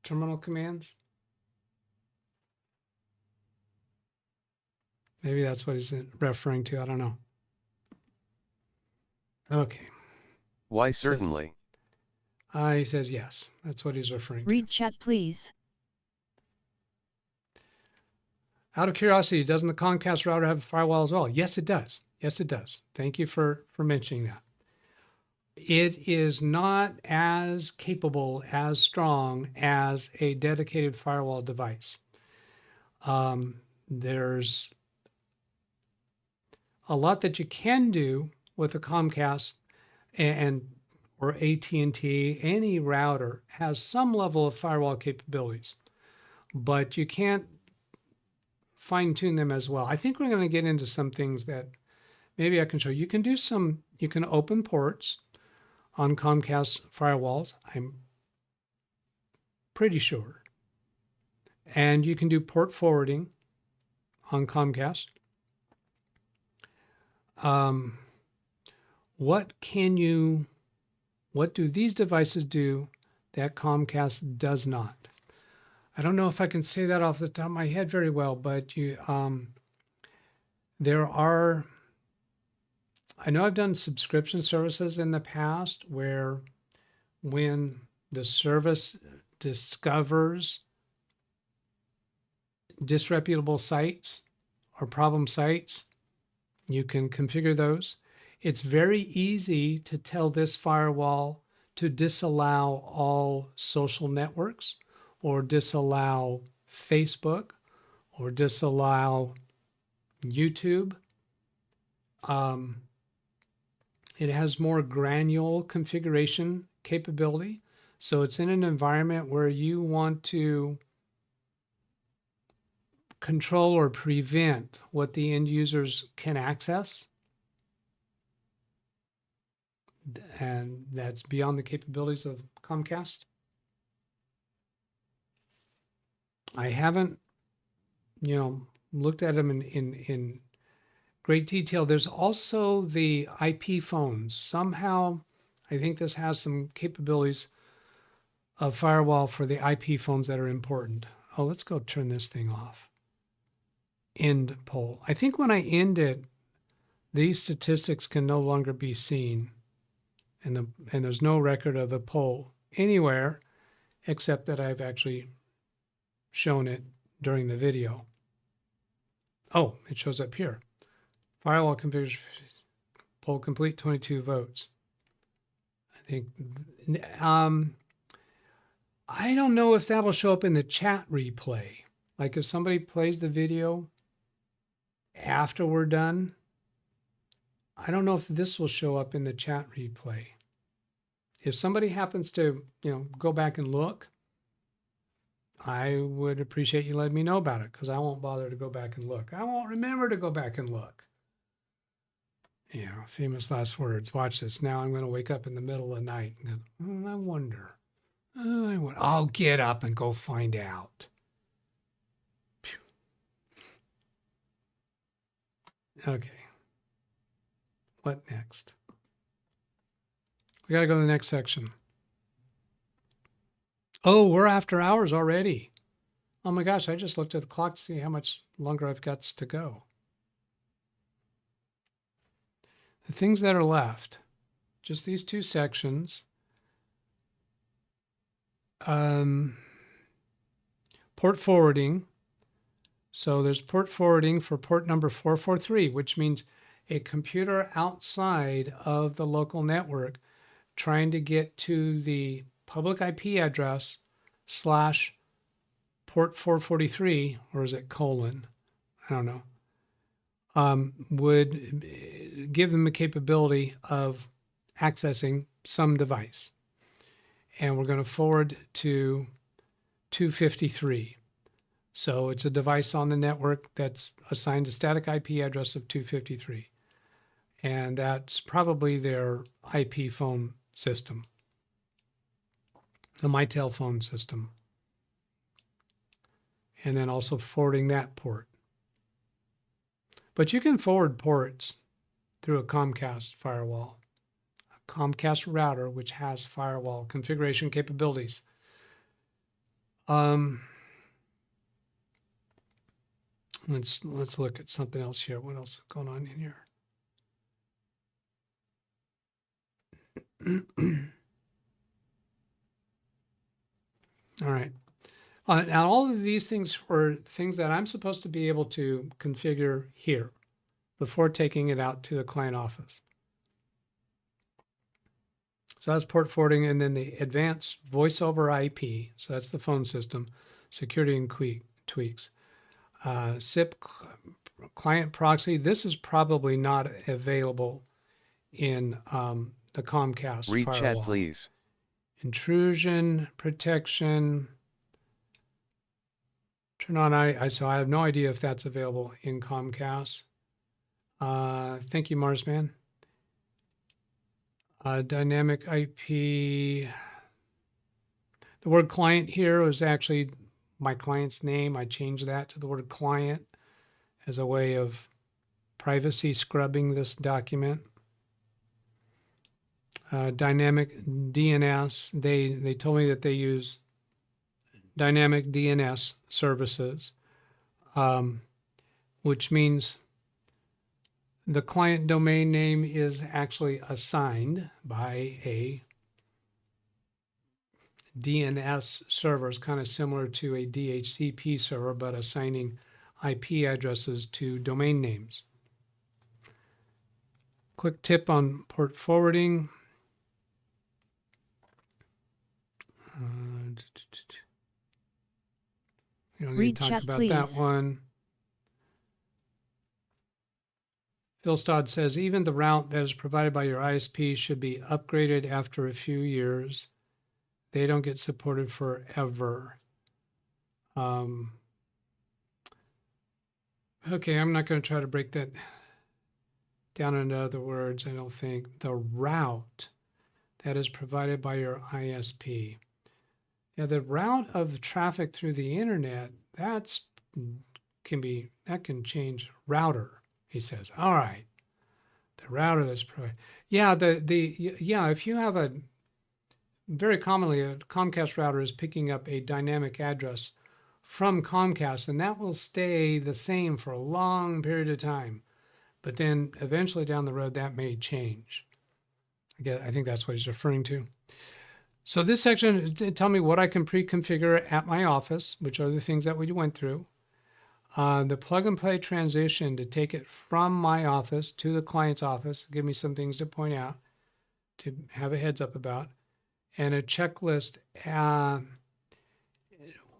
terminal commands. Maybe that's what he's referring to. I don't know. Okay. Why certainly? He says yes. That's what he's referring to. Read chat, please. Out of curiosity, doesn't the Comcast router have a firewall as well? Yes, it does. Yes, it does. Thank you for mentioning that. It is not as capable, as strong as a dedicated firewall device. There's a lot that you can do with a Comcast or AT&T. Any router has some level of firewall capabilities, but you can't fine-tune them as well. I think we're going to get into some things that maybe I can show you. You can open ports on Comcast firewalls, I'm pretty sure. And you can do port forwarding on Comcast. What do these devices do that Comcast does not? I don't know if I can say that off the top of my head very well, but there are, I know I've done subscription services in the past where when the service discovers disreputable sites or problem sites, you can configure those. It's very easy to tell this firewall to disallow all social networks or disallow Facebook or disallow YouTube. It has more granular configuration capability. So it's in an environment where you want to control or prevent what the end users can access. And that's beyond the capabilities of Comcast. I haven't, looked at them in great detail. There's also the IP phones. Somehow, I think this has some capabilities of firewall for the IP phones that are important. Oh, let's go turn this thing off. End poll. I think when I end it, these statistics can no longer be seen. And there's no record of the poll anywhere except that I've actually shown it during the video. Oh, it shows up here. Firewall configuration poll complete, 22 votes. think, I don't know if that'll show up in the chat replay. Like if somebody plays the video after we're done, I don't know if this will show up in the chat replay. If somebody happens to, go back and look, I would appreciate you letting me know about it, because I won't bother to go back and look. I won't remember to go back and look. Yeah, famous last words. Watch this. Now I'm going to wake up in the middle of the night and go, I wonder. I'll get up and go find out. Phew. Okay. What next? We got to go to the next section. Oh, we're after hours already. Oh my gosh, I just looked at the clock to see how much longer I've got to go. The things that are left, just these two sections. Port forwarding. So there's port forwarding for port number 443, which means a computer outside of the local network trying to get to the public IP address / port 443, or is it colon? I don't know. Would give them the capability of accessing some device. And we're going to forward to 253. So it's a device on the network that's assigned a static IP address of 253. And that's probably their IP phone system, the MyTel phone system. And then also forwarding that port. But you can forward ports through a Comcast firewall, a Comcast router, which has firewall configuration capabilities. Let's look at something else here. What else is going on in here? All right. Now, all of these things are things that I'm supposed to be able to configure here before taking it out to the client office. So that's port forwarding, and then the advanced voice over IP. So that's the phone system, security and tweaks. SIP client proxy. This is probably not available in the Comcast Read firewall. chat, please. Intrusion protection. Turn on so I have no idea if that's available in Comcast. Thank you, Marsman. Dynamic IP. The word client here was actually my client's name. I changed that to the word client as a way of privacy scrubbing this document. Dynamic DNS. They told me that they use dynamic DNS services, which means the client domain name is actually assigned by a DNS server. It's kind of similar to a DHCP server, but assigning IP addresses to domain names. Quick tip on port forwarding. You don't need to talk about that one. Phil Stodd says, even the route that is provided by your ISP should be upgraded after a few years. They don't get supported forever. Okay, I'm not going to try to break that down into other words, I don't think. The route that is provided by your ISP. Now, the route of traffic through the internet, that can change router, he says. All right. The router that's provided. Yeah, if you have very commonly a Comcast router is picking up a dynamic address from Comcast, and that will stay the same for a long period of time. But then eventually down the road, that may change. Again, I think that's what he's referring to. So this section, tell me what I can pre-configure at my office, which are the things that we went through. The plug and play transition to take it from my office to the client's office. Give me some things to point out. to have a heads up about, and a checklist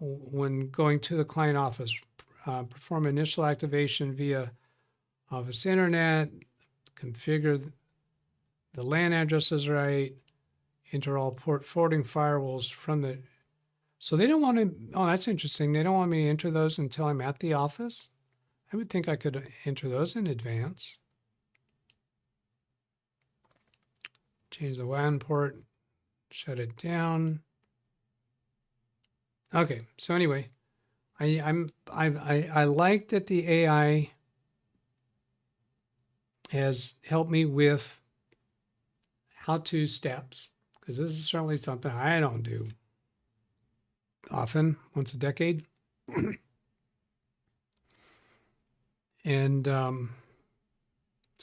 when going to the client office. Perform initial activation via Office Internet, configure the LAN addresses right, enter all port forwarding firewalls from the. So they don't want to. Oh, that's interesting. They don't want me to enter those until I'm at the office. I would think I could enter those in advance. Change the WAN port, shut it down. Okay, so anyway, I like that the AI has helped me with how-to steps, because this is certainly something I don't do often, once a decade. And so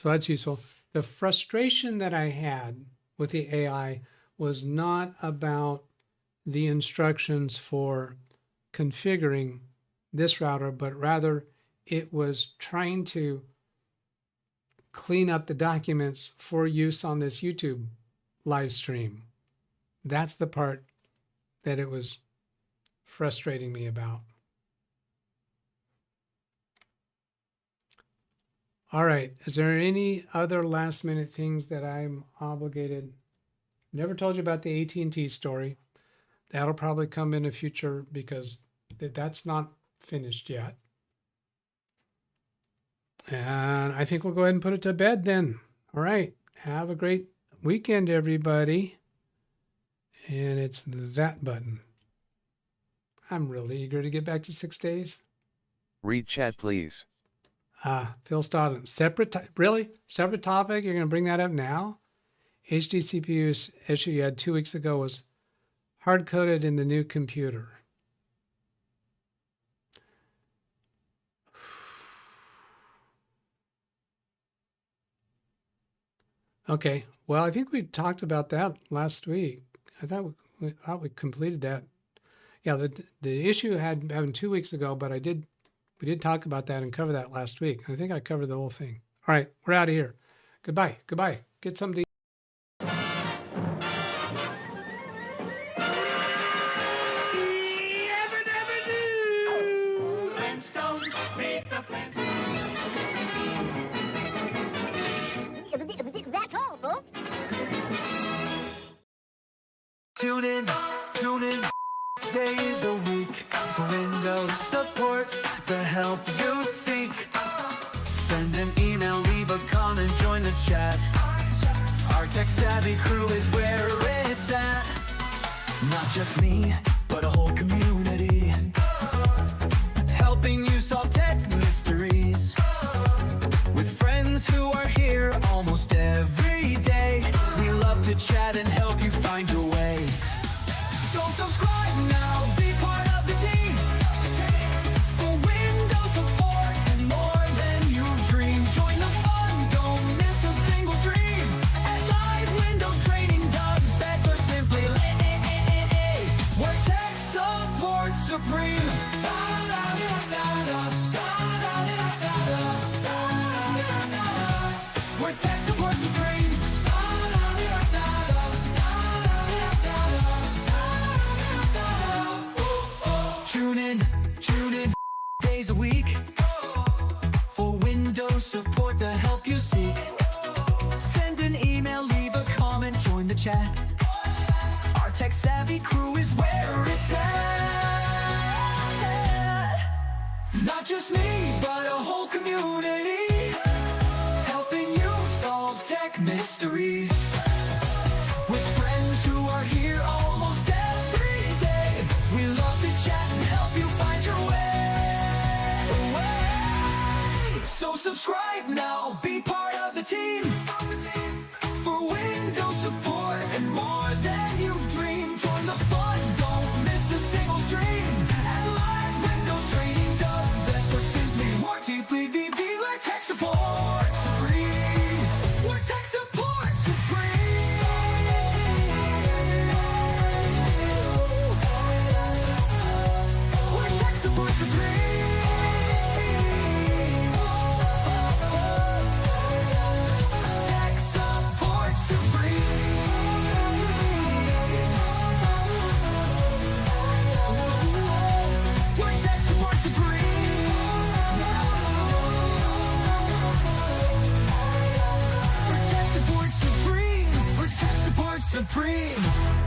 that's useful. The frustration that I had with the AI was not about the instructions for configuring this router, but rather it was trying to clean up the documents for use on this YouTube live stream. That's the part that it was frustrating me about. All right, is there any other last minute things that I'm obligated? Never told you about the AT&T story. That'll probably come in the future because that's not finished yet. And I think we'll go ahead and put it to bed then. All right, have a great weekend, everybody. And it's that button. I'm really eager to get back to 6 days. Read chat, please. Phil Stodden, separate topic? You're going to bring that up now? HD CPU issue you had 2 weeks ago was hard-coded in the new computer. Okay, well, I think we talked about that last week. I thought we completed that. Yeah, the issue happened 2 weeks ago, but we did talk about that and cover that last week. I think I covered the whole thing. All right, we're out of here. Goodbye. Get something to eat. That's all, folks. Tune in. Days a week for Windows support, the help you seek. Send an email, leave a comment, join the chat. Our tech-savvy crew is where it's at. Not just me, but a whole community, helping you solve tech mysteries. With friends who are here almost every day, we love to chat and help you find your way. So subscribe now, be part of the team. For Windows support and more than you've dreamed. Join the fun, don't miss a single stream. At LiveWindowsTraining-DougBetts or simply where tech support supreme. Where tech support supreme. Tune in, days a week for Windows support, the help you seek. Send an email, leave a comment, join the chat. Our tech-savvy crew is where it's at. Not just me, but a whole community, helping you solve tech mysteries. With friends who are here almost every day, we love to chat and help you find your way. So subscribe now, be part of the team. For Windows support and more than you've dreamed. Join the fun, don't miss a single stream. At LiveWindowsTraining-DougBetts or simply more deeply VB, where tech support supreme. Where tech support supreme. Where tech support supreme. Tech support supreme. supreme.